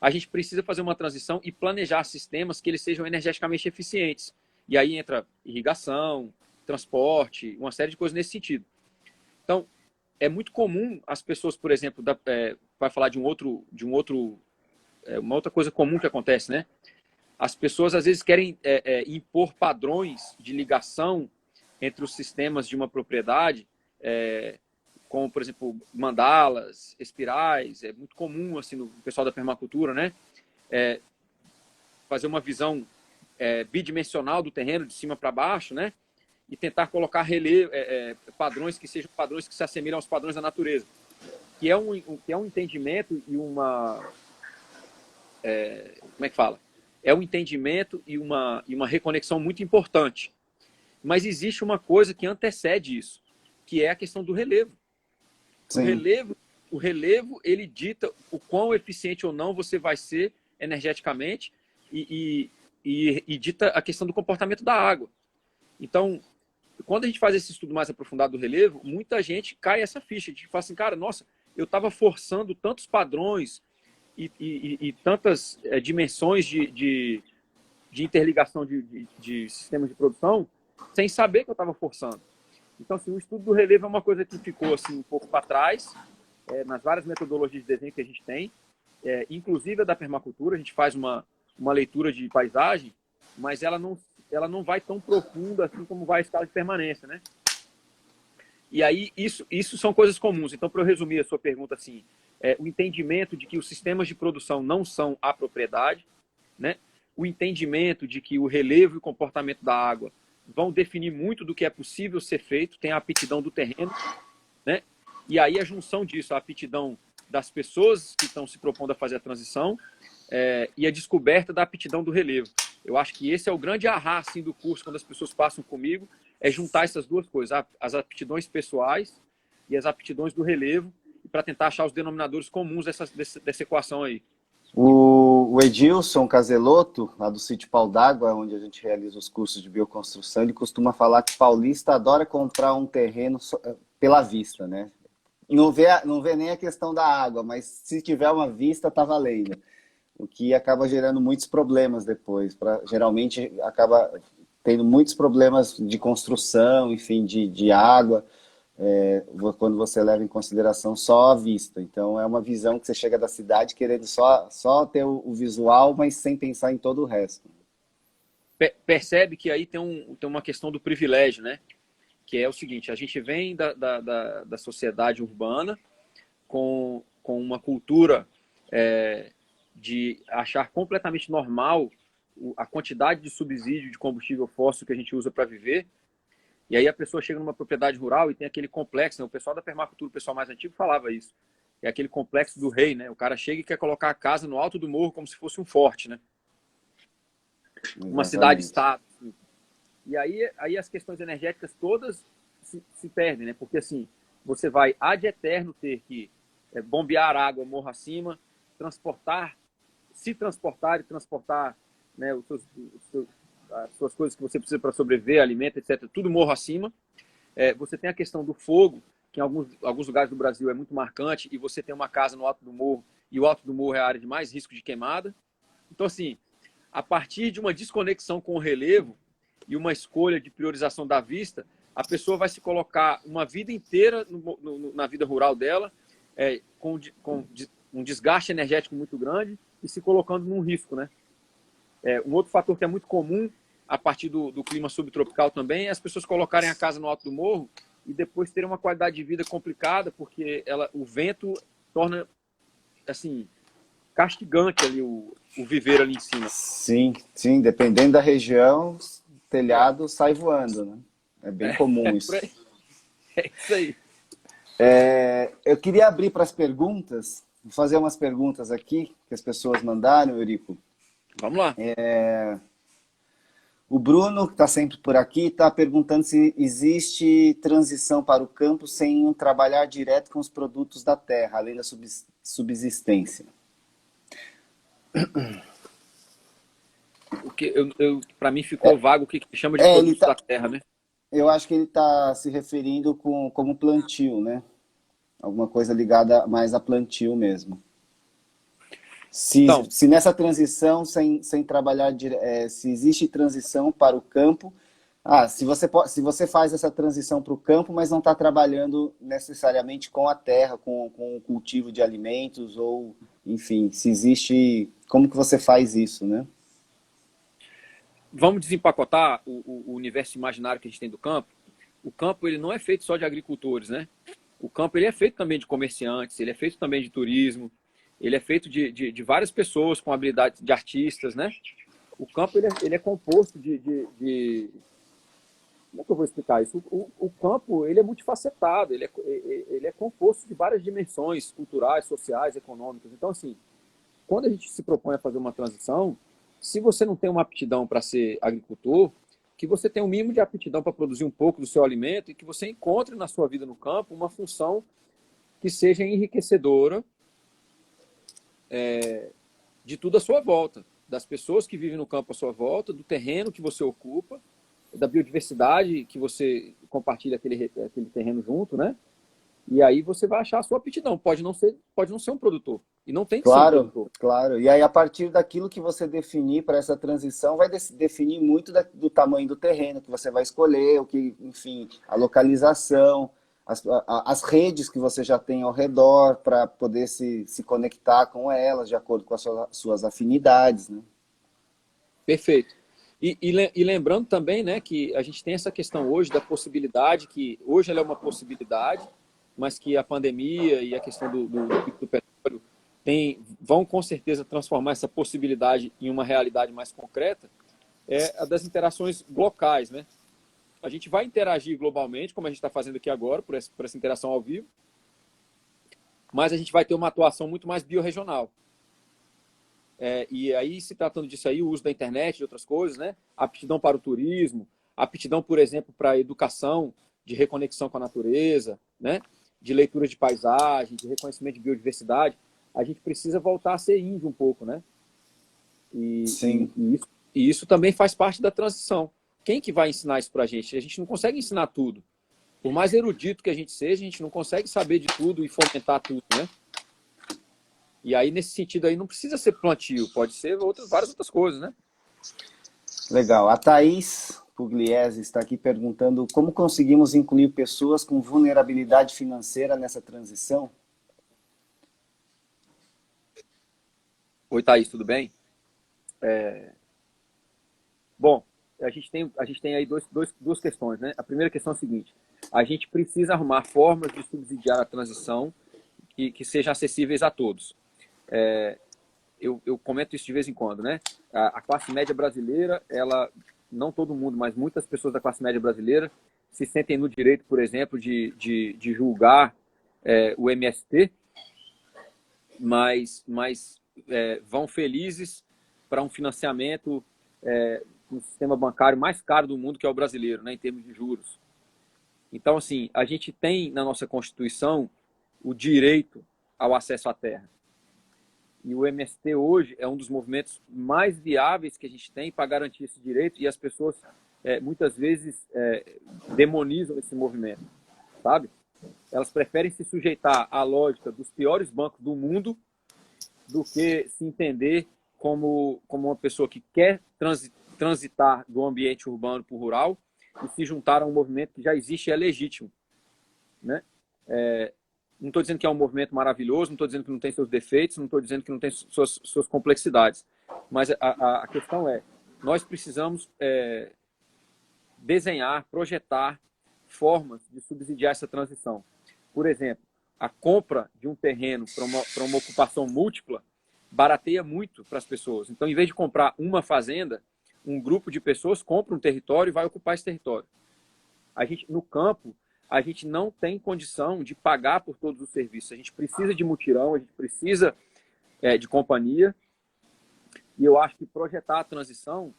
a gente precisa fazer uma transição e planejar sistemas que eles sejam energeticamente eficientes. E aí entra irrigação, transporte, uma série de coisas nesse sentido. Então, é muito comum as pessoas, por exemplo, vai falar de uma outra coisa comum que acontece, né? As pessoas às vezes querem impor padrões de ligação entre os sistemas de uma propriedade, como, por exemplo, mandalas, espirais. É muito comum assim, no pessoal da permacultura, né? Fazer uma visão bidimensional do terreno, de cima para baixo, né? E tentar colocar padrões que sejam padrões que se assemelham aos padrões da natureza. Que é um entendimento e uma... como é que fala? É um entendimento e uma reconexão muito importante. Mas existe uma coisa que antecede isso, que é a questão do relevo. O relevo, ele dita o quão eficiente ou não você vai ser energeticamente e dita a questão do comportamento da água. Então, quando a gente faz esse estudo mais aprofundado do relevo, muita gente cai essa ficha. A gente fala assim, cara, nossa, eu estava forçando tantos padrões e tantas dimensões de interligação de sistemas de produção sem saber que eu estava forçando. Então, assim, o estudo do relevo é uma coisa que ficou assim, um pouco para trás, nas várias metodologias de desenho que a gente tem, inclusive a da permacultura. A gente faz uma leitura de paisagem, mas ela não vai tão profunda assim como vai a escala de permanência, né? E aí, isso são coisas comuns. Então, para eu resumir a sua pergunta, assim, o entendimento de que os sistemas de produção não são a propriedade, né? O entendimento de que o relevo e o comportamento da água vão definir muito do que é possível ser feito, tem a aptidão do terreno, né? E aí a junção disso, a aptidão das pessoas que estão se propondo a fazer a transição e a descoberta da aptidão do relevo. Eu acho que esse é o grande ahá assim, do curso, quando as pessoas passam comigo, é juntar essas duas coisas, as aptidões pessoais e as aptidões do relevo, para tentar achar os denominadores comuns dessa equação aí. O Edilson Caselotto, lá do Sítio Pau d'Água, onde a gente realiza os cursos de bioconstrução, ele costuma falar que paulista adora comprar um terreno pela vista, né? Não vê nem a questão da água, mas se tiver uma vista, tá valendo. O que acaba gerando muitos problemas depois. Geralmente acaba tendo muitos problemas de construção, enfim, de água, quando você leva em consideração só a vista. Então é uma visão que você chega da cidade querendo só ter o visual, mas sem pensar em todo o resto. Percebe que aí tem uma questão do privilégio, né? Que é o seguinte, a gente vem da sociedade urbana com uma cultura de achar completamente normal a quantidade de subsídio de combustível fóssil que a gente usa para viver. E aí a pessoa chega numa propriedade rural e tem aquele complexo, né? O pessoal da permacultura, o pessoal mais antigo falava isso. É aquele complexo do rei, né? O cara chega e quer colocar a casa no alto do morro como se fosse um forte, né? Exatamente. Uma cidade-estado. E aí as questões energéticas todas se perdem, né? Porque assim, você vai ad eterno ter que bombear água morro acima, transportar se transportar e transportar, né, as suas coisas que você precisa para sobreviver, alimento, etc., tudo morro acima. Você tem a questão do fogo, que em alguns lugares do Brasil é muito marcante, e você tem uma casa no alto do morro, e o alto do morro é a área de mais risco de queimada. Então, assim, a partir de uma desconexão com o relevo e uma escolha de priorização da vista, a pessoa vai se colocar uma vida inteira na vida rural dela, com um desgaste energético muito grande e se colocando num risco, né? Um outro fator que é muito comum a partir do clima subtropical também é as pessoas colocarem a casa no alto do morro e depois terem uma qualidade de vida complicada, porque o vento torna, assim, castigante ali o viver ali em cima. Sim, sim, dependendo da região, o telhado sai voando, né? É bem comum isso. É isso aí. Eu queria abrir para as perguntas, vou fazer umas perguntas aqui que as pessoas mandaram, Eurico. Vamos lá. O Bruno, que está sempre por aqui, está perguntando se existe transição para o campo sem trabalhar direto com os produtos da terra, além da subsistência. Para mim ficou vago o que chama de produtos da terra, né? Eu acho que ele está se referindo como plantio, né? Alguma coisa ligada mais a plantio mesmo. Se nessa transição, sem trabalhar, se existe transição para o campo, se você faz essa transição para o campo, mas não está trabalhando necessariamente com a terra, com o cultivo de alimentos, ou, enfim, se existe, como que você faz isso, né? Vamos desempacotar o universo imaginário que a gente tem do campo. O campo ele não é feito só de agricultores, né? O campo ele é feito também de comerciantes, ele é feito também de turismo, ele é feito de várias pessoas com habilidades de artistas, né? O campo ele é composto como é que eu vou explicar isso? O campo ele é multifacetado, ele é composto de várias dimensões culturais, sociais, econômicas. Então, assim, quando a gente se propõe a fazer uma transição, se você não tem uma aptidão para ser agricultor, que você tenha um mínimo de aptidão para produzir um pouco do seu alimento e que você encontre na sua vida no campo uma função que seja enriquecedora de tudo à sua volta, das pessoas que vivem no campo à sua volta, do terreno que você ocupa, da biodiversidade que você compartilha aquele terreno junto, né? E aí você vai achar a sua aptidão. Pode não ser um produtor. E não tem que ser um produtor. Claro. E aí, a partir daquilo que você definir para essa transição, vai definir muito do tamanho do terreno que você vai escolher, enfim, a localização, as redes que você já tem ao redor para poder se conectar com elas de acordo com as suas afinidades, né? Perfeito. E lembrando também, né, que a gente tem essa questão hoje da possibilidade, que hoje ela é uma possibilidade, mas que a pandemia e a questão do petróleo vão com certeza transformar essa possibilidade em uma realidade mais concreta, a das interações locais, né? A gente vai interagir globalmente, como a gente está fazendo aqui agora, por essa interação ao vivo, mas a gente vai ter uma atuação muito mais biorregional. E aí, se tratando disso aí, o uso da internet e outras coisas, né? Aptidão para o turismo, aptidão, por exemplo, para a educação, de reconexão com a natureza, né? De leitura de paisagem, de reconhecimento de biodiversidade, a gente precisa voltar a ser índio um pouco, né? Sim. E isso também faz parte da transição. Quem que vai ensinar isso para a gente? A gente não consegue ensinar tudo. Por mais erudito que a gente seja, a gente não consegue saber de tudo e fomentar tudo, né? E aí, nesse sentido aí, não precisa ser plantio, pode ser várias outras coisas, né? Legal. A Thaís Pugliese está aqui perguntando como conseguimos incluir pessoas com vulnerabilidade financeira nessa transição? Oi, Thaís, tudo bem? Bom, a gente tem aí duas questões, né? A primeira questão é a seguinte: a gente precisa arrumar formas de subsidiar a transição que sejam acessíveis a todos. Eu comento isso de vez em quando, né? A classe média brasileira, não todo mundo, mas muitas pessoas da classe média brasileira se sentem no direito, por exemplo, de julgar o MST, mas vão felizes para um financiamento no sistema bancário mais caro do mundo, que é o brasileiro, né, em termos de juros. Então, assim, a gente tem na nossa Constituição o direito ao acesso à terra. E o MST hoje é um dos movimentos mais viáveis que a gente tem para garantir esse direito, e as pessoas muitas vezes demonizam esse movimento, sabe? Elas preferem se sujeitar à lógica dos piores bancos do mundo do que se entender como uma pessoa que quer transitar do ambiente urbano para o rural e se juntar a um movimento que já existe e é legítimo, né? Não estou dizendo que é um movimento maravilhoso, não estou dizendo que não tem seus defeitos, não estou dizendo que não tem suas complexidades, mas a questão é, nós precisamos desenhar, projetar formas de subsidiar essa transição. Por exemplo, a compra de um terreno para uma ocupação múltipla barateia muito para as pessoas. Então, em vez de comprar uma fazenda, um grupo de pessoas compra um território e vai ocupar esse território. No campo, a gente não tem condição de pagar por todos os serviços. A gente precisa de mutirão, a gente precisa de companhia. E eu acho que projetar a transição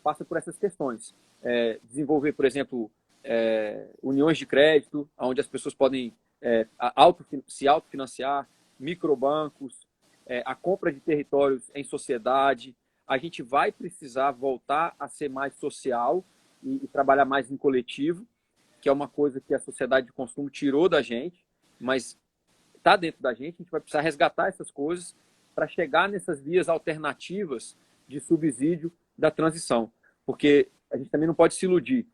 passa por essas questões. Desenvolver, por exemplo, uniões de crédito, onde as pessoas podem se autofinanciar, microbancos, a compra de territórios em sociedade. A gente vai precisar voltar a ser mais social e trabalhar mais em coletivo, que é uma coisa que a sociedade de consumo tirou da gente, mas está dentro da gente. A gente vai precisar resgatar essas coisas para chegar nessas vias alternativas de subsídio da transição. Porque a gente também não pode se iludir.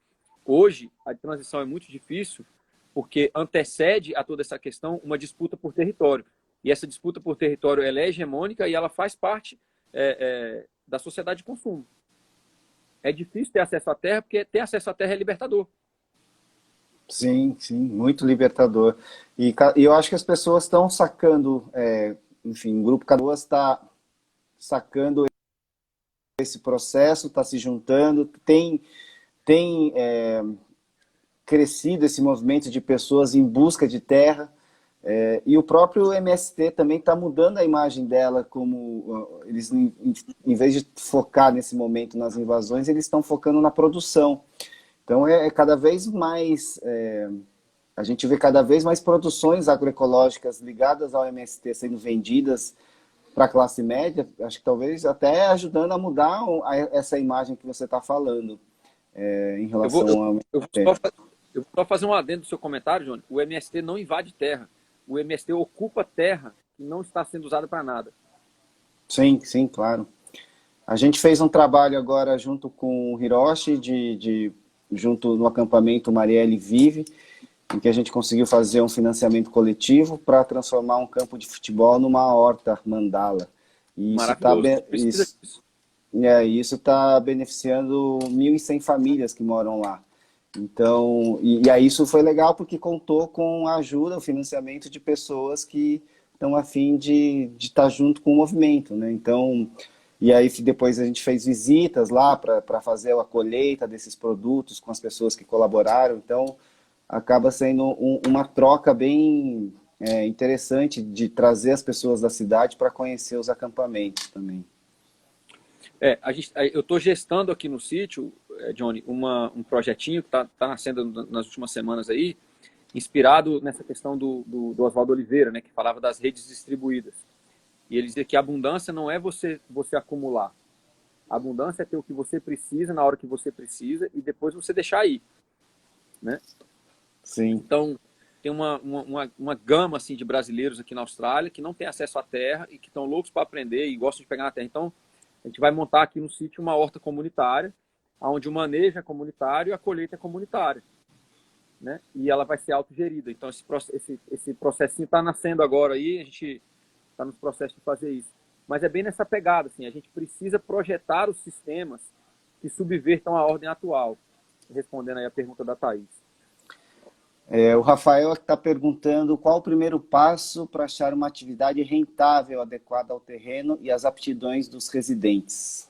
Hoje, a transição é muito difícil porque antecede a toda essa questão uma disputa por território. E essa disputa por território ela é hegemônica e ela faz parte da sociedade de consumo. É difícil ter acesso à terra porque ter acesso à terra é libertador. Sim, sim, muito libertador. E eu acho que as pessoas estão sacando, enfim, o Grupo Canoas está sacando esse processo, está se juntando, tem crescido esse movimento de pessoas em busca de terra, e o próprio MST também está mudando a imagem dela, como eles, em vez de focar nesse momento nas invasões, eles estão focando na produção. Então cada vez mais, a gente vê cada vez mais produções agroecológicas ligadas ao MST sendo vendidas para a classe média, acho que talvez até ajudando a mudar essa imagem que você está falando em relação ao MST. Eu vou só fazer um adendo do seu comentário, Johnny. O MST não invade terra. O MST ocupa terra que não está sendo usada para nada. Sim, sim, claro. A gente fez um trabalho agora junto com o Hiroshi, junto no acampamento Marielle Vive, em que a gente conseguiu fazer um financiamento coletivo para transformar um campo de futebol numa horta mandala. E isso está beneficiando 1.100 famílias que moram lá. Então, e aí isso foi legal porque contou com a ajuda, o financiamento de pessoas que estão a fim de estar junto com o movimento, né? Então, e aí depois a gente fez visitas lá para fazer a colheita desses produtos com as pessoas que colaboraram. Então, acaba sendo uma troca bem interessante de trazer as pessoas da cidade para conhecer os acampamentos também. Eu estou gestando aqui no sítio, Johnny, um projetinho que está nascendo nas últimas semanas aí, inspirado nessa questão do Oswaldo Oliveira, né, que falava das redes distribuídas. E ele dizia que a abundância não é você acumular. A abundância é ter o que você precisa na hora que você precisa e depois você deixar aí, né? Sim. Então, tem uma gama assim, de brasileiros aqui na Austrália que não tem acesso à terra e que estão loucos para aprender e gostam de pegar na terra. Então, a gente vai montar aqui no sítio uma horta comunitária, onde o manejo é comunitário e a colheita é comunitária, né? E ela vai ser autogerida. Então, esse processinho está nascendo agora aí, a gente está nos processos de fazer isso. Mas é bem nessa pegada, assim, a gente precisa projetar os sistemas que subvertam a ordem atual. Respondendo aí a pergunta da Thaís. O Rafael está perguntando qual o primeiro passo para achar uma atividade rentável, adequada ao terreno e às aptidões dos residentes.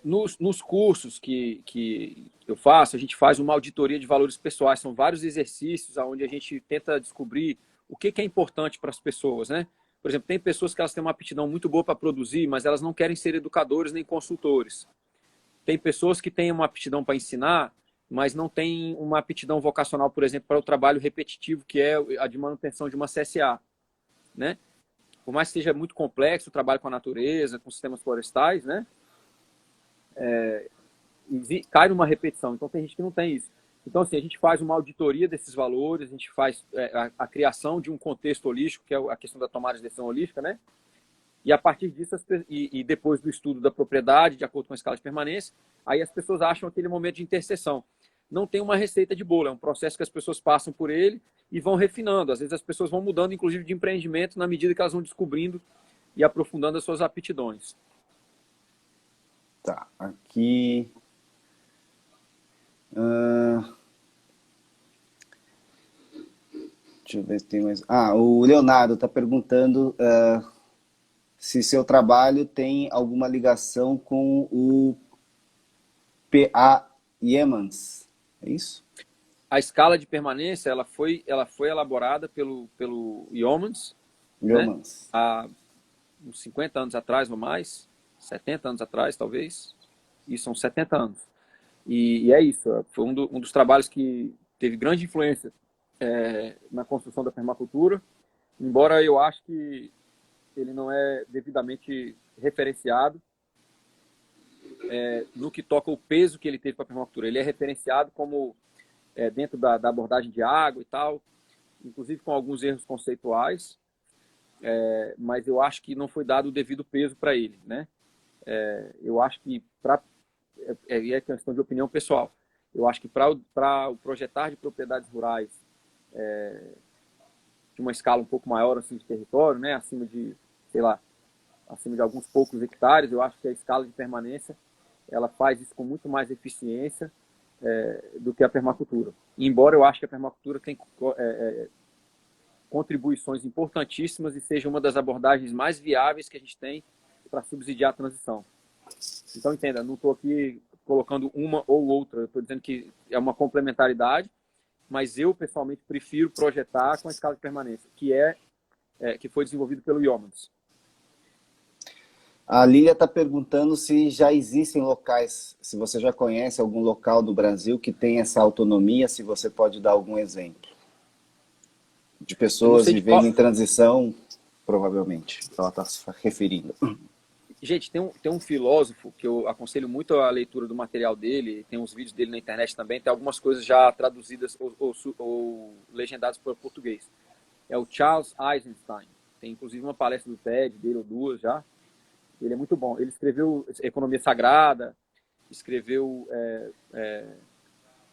Nos cursos que eu faço, a gente faz uma auditoria de valores pessoais. São vários exercícios onde a gente tenta descobrir o que é importante para as pessoas, né? Por exemplo, tem pessoas que elas têm uma aptidão muito boa para produzir, mas elas não querem ser educadores nem consultores. Tem pessoas que têm uma aptidão para ensinar, mas não têm uma aptidão vocacional, por exemplo, para o trabalho repetitivo, que é a de manutenção de uma CSA. né? Por mais que seja muito complexo o trabalho com a natureza, com sistemas florestais, né? Cai numa repetição. Então tem gente que não tem isso. Então, assim, a gente faz uma auditoria desses valores, a gente faz a criação de um contexto holístico, que é a questão da tomada de decisão holística, né? E a partir disso, e depois do estudo da propriedade, de acordo com a escala de permanência, aí as pessoas acham aquele momento de interseção. Não tem uma receita de bolo, é um processo que as pessoas passam por ele e vão refinando. Às vezes as pessoas vão mudando, inclusive, de empreendimento na medida que elas vão descobrindo e aprofundando as suas aptidões. Tá, aqui... deixa eu ver se tem mais... o Leonardo está perguntando se seu trabalho tem alguma ligação com o P.A. Yemans. É isso? A escala de permanência ela foi elaborada pelo Yeomans, né? Há uns 50 anos atrás ou mais, 70 anos atrás talvez, e são 70 anos. E é isso, foi um dos trabalhos que teve grande influência na construção da permacultura, embora eu acho que ele não é devidamente referenciado no que toca o peso que ele teve para a permacultura. Ele é referenciado como dentro da abordagem de água e tal, inclusive com alguns erros conceituais, mas eu acho que não foi dado o devido peso para ele, né? Eu acho que é questão de opinião pessoal. Eu acho que para o projetar de propriedades rurais de uma escala um pouco maior assim de território, né, acima de, sei lá, acima de alguns poucos hectares, eu acho que a escala de permanência ela faz isso com muito mais eficiência do que a permacultura. E, embora eu acho que a permacultura tem contribuições importantíssimas e seja uma das abordagens mais viáveis que a gente tem para subsidiar a transição. Então, entenda, não estou aqui colocando uma ou outra, eu estou dizendo que é uma complementaridade, mas eu, pessoalmente, prefiro projetar com a escala de permanência, que foi desenvolvido pelo Yeomans. A Lília está perguntando se já existem locais, se você já conhece algum local do Brasil que tem essa autonomia, se você pode dar algum exemplo. De pessoas vivendo em transição, provavelmente, ela está se referindo. Gente, tem um filósofo que eu aconselho muito a leitura do material dele, tem uns vídeos dele na internet também, tem algumas coisas já traduzidas ou legendadas para o português. É o Charles Eisenstein. Tem inclusive uma palestra do TED dele, ou duas já. Ele é muito bom. Ele escreveu Economia Sagrada, escreveu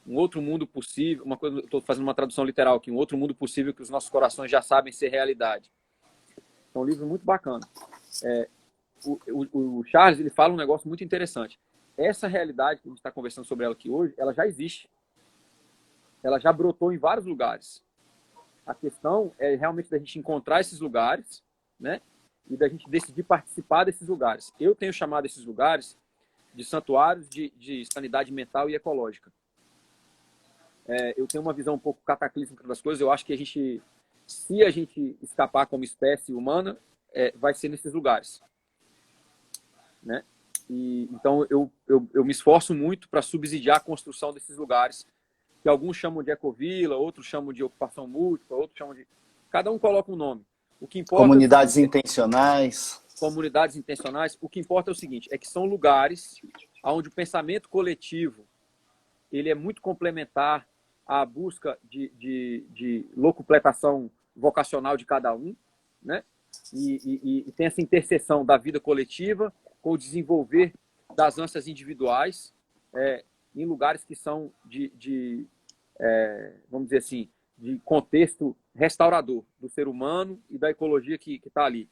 Um Outro Mundo Possível, estou fazendo uma tradução literal aqui, Um Outro Mundo Possível que os nossos corações já sabem ser realidade. É um livro muito bacana. O Charles ele fala um negócio muito interessante. Essa realidade que a gente está conversando sobre ela aqui hoje, ela já existe. Ela já brotou em vários lugares. A questão é realmente da gente encontrar esses lugares, né? E da gente decidir participar desses lugares. Eu tenho chamado esses lugares de santuários de sanidade mental e ecológica. Eu tenho uma visão um pouco cataclísmica das coisas. Eu acho que se a gente escapar como espécie humana, vai ser nesses lugares, né? E então eu me esforço muito para subsidiar a construção desses lugares, que alguns chamam de ecovila, outros chamam de ocupação múltipla, outros chamam de... Cada um coloca um nome. O que importa comunidades intencionais. Comunidades intencionais. O que importa é o seguinte, é que são lugares onde o pensamento coletivo ele é muito complementar à busca de locupletação vocacional de cada um, né? E tem essa interseção da vida coletiva com o desenvolver das ânsias individuais em lugares que são vamos dizer assim, de contexto restaurador do ser humano e da ecologia que está ali.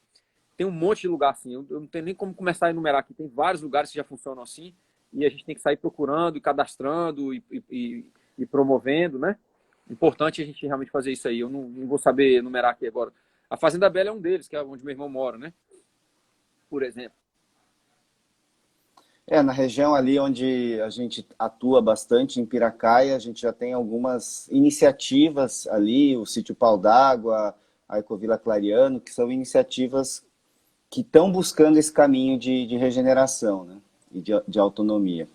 Tem um monte de lugar assim, eu não tenho nem como começar a enumerar aqui, tem vários lugares que já funcionam assim, e a gente tem que sair procurando e cadastrando e promovendo, né? Importante a gente realmente fazer isso aí. Eu não vou saber enumerar aqui agora. A Fazenda Bela é um deles, que é onde meu irmão mora, né? Por exemplo. Na região ali onde a gente atua bastante, em Piracaia, a gente já tem algumas iniciativas ali, o Sítio Pau d'Água, a Ecovila Clariano, que são iniciativas que estão buscando esse caminho de regeneração, né? E de autonomia.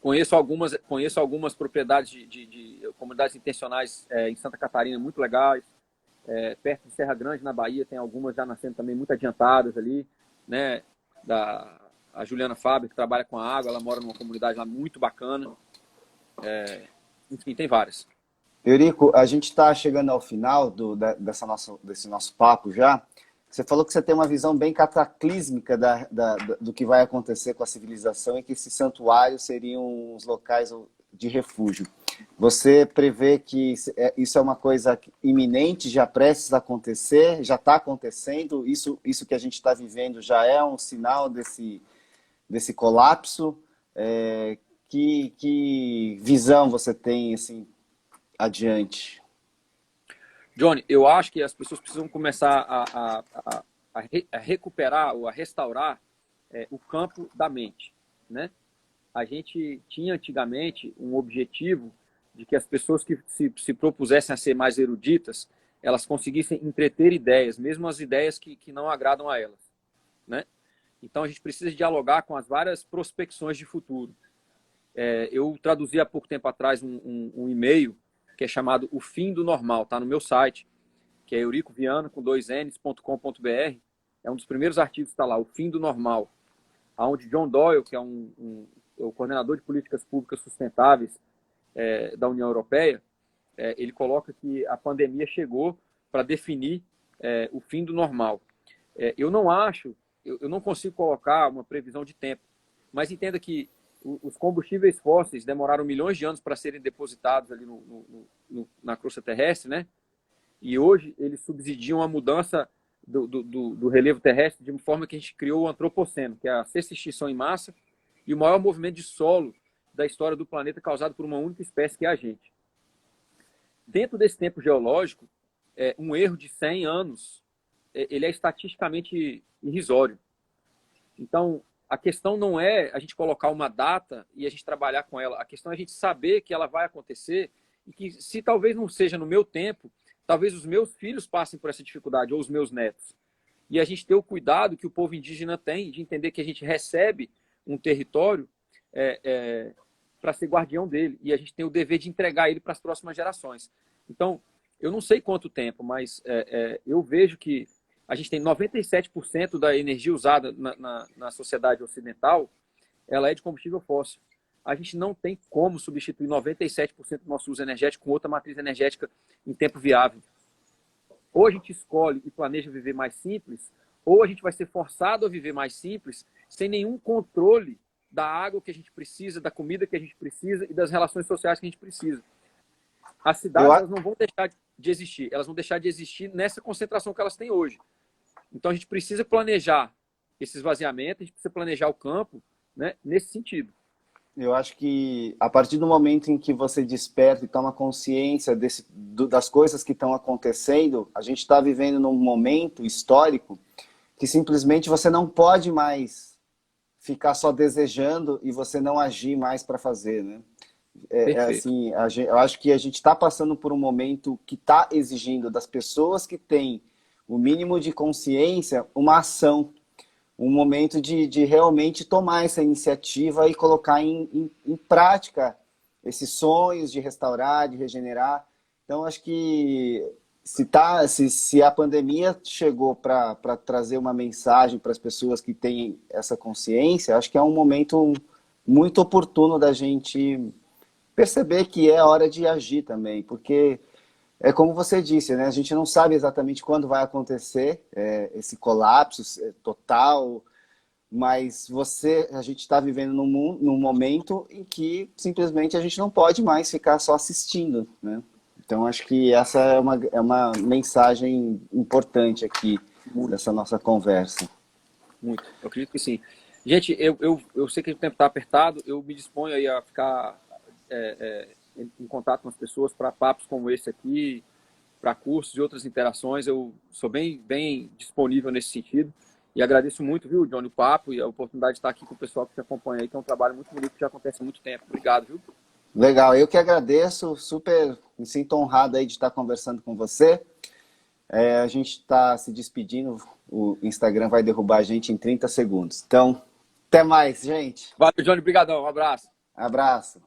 Conheço algumas propriedades de comunidades intencionais em Santa Catarina muito legais. perto de Serra Grande, na Bahia, tem algumas já nascendo também muito adiantadas ali, né? A Juliana Fábio, que trabalha com a água, ela mora numa comunidade lá muito bacana. Enfim, tem várias. Eurico, a gente está chegando ao final desse nosso papo já. Você falou que você tem uma visão bem cataclísmica do que vai acontecer com a civilização e que esses santuários seriam os locais de refúgio. Você prevê que isso é uma coisa iminente, já prestes a acontecer, já está acontecendo? Isso que a gente está vivendo já é um sinal desse colapso? Que visão você tem assim, adiante? Johnny, eu acho que as pessoas precisam começar a recuperar ou a restaurar o campo da mente, né? A gente tinha antigamente um objetivo de que as pessoas que se propusessem a ser mais eruditas, elas conseguissem entreter ideias, mesmo as ideias que não agradam a elas, né? Então a gente precisa dialogar com as várias prospecções de futuro. Eu traduzi há pouco tempo atrás um e-mail que é chamado O Fim do Normal, está no meu site, que é euricoviano, com 2ns.com.br. É um dos primeiros artigos que está lá, O Fim do Normal, onde John Doyle, que é o coordenador de políticas públicas sustentáveis da União Europeia, ele coloca que a pandemia chegou para definir o fim do normal. Eu não consigo colocar uma previsão de tempo, mas entenda que os combustíveis fósseis demoraram milhões de anos para serem depositados ali na crosta terrestre, né? E hoje eles subsidiam a mudança do relevo terrestre de uma forma que a gente criou o antropoceno, que é a sexta extinção em massa e o maior movimento de solo da história do planeta causado por uma única espécie, que é a gente. Dentro desse tempo geológico, um erro de 100 anos, ele é estatisticamente irrisório. Então, a questão não é a gente colocar uma data e a gente trabalhar com ela. A questão é a gente saber que ela vai acontecer e que, se talvez não seja no meu tempo, talvez os meus filhos passem por essa dificuldade, ou os meus netos. E a gente ter o cuidado que o povo indígena tem de entender que a gente recebe um território para ser guardião dele. E a gente tem o dever de entregar ele para as próximas gerações. Então, eu não sei quanto tempo, mas eu vejo que a gente tem 97% da energia usada na sociedade ocidental, ela é de combustível fóssil. A gente não tem como substituir 97% do nosso uso energético com outra matriz energética em tempo viável. Ou a gente escolhe e planeja viver mais simples, ou a gente vai ser forçado a viver mais simples, sem nenhum controle da água que a gente precisa, da comida que a gente precisa e das relações sociais que a gente precisa. As cidades elas não vão deixar de existir, elas vão deixar de existir nessa concentração que elas têm hoje. Então a gente precisa planejar esse esvaziamento, a gente precisa planejar o campo, né, nesse sentido. Eu acho que a partir do momento em que você desperta e toma consciência das coisas que estão acontecendo, a gente está vivendo num momento histórico que simplesmente você não pode mais ficar só desejando e você não agir mais para fazer, né? Assim, eu acho que a gente está passando por um momento que está exigindo das pessoas que têm o mínimo de consciência uma ação, um momento de realmente tomar essa iniciativa e colocar em prática esses sonhos de restaurar, de regenerar. Então, acho que se a pandemia chegou para trazer uma mensagem para as pessoas que têm essa consciência, acho que é um momento muito oportuno da gente perceber que é hora de agir também, porque é como você disse, né? A gente não sabe exatamente quando vai acontecer esse colapso total, mas a gente está vivendo num momento em que simplesmente a gente não pode mais ficar só assistindo, né? Então acho que essa é uma mensagem importante aqui dessa nossa conversa. Muito, eu acredito que sim. Gente, eu sei que o tempo está apertado, eu me disponho aí a ficar em contato com as pessoas para papos como esse aqui, para cursos e outras interações. Eu sou bem disponível nesse sentido e agradeço muito, viu, Johnny, o papo e a oportunidade de estar aqui com o pessoal que te acompanha aí, que é um trabalho muito bonito que já acontece há muito tempo. Obrigado, viu? Legal, eu que agradeço, super me sinto honrado aí de estar conversando com você. A gente está se despedindo, o Instagram vai derrubar a gente em 30 segundos. Então, até mais, gente. Valeu, Johnny, brigadão, um abraço. Abraço.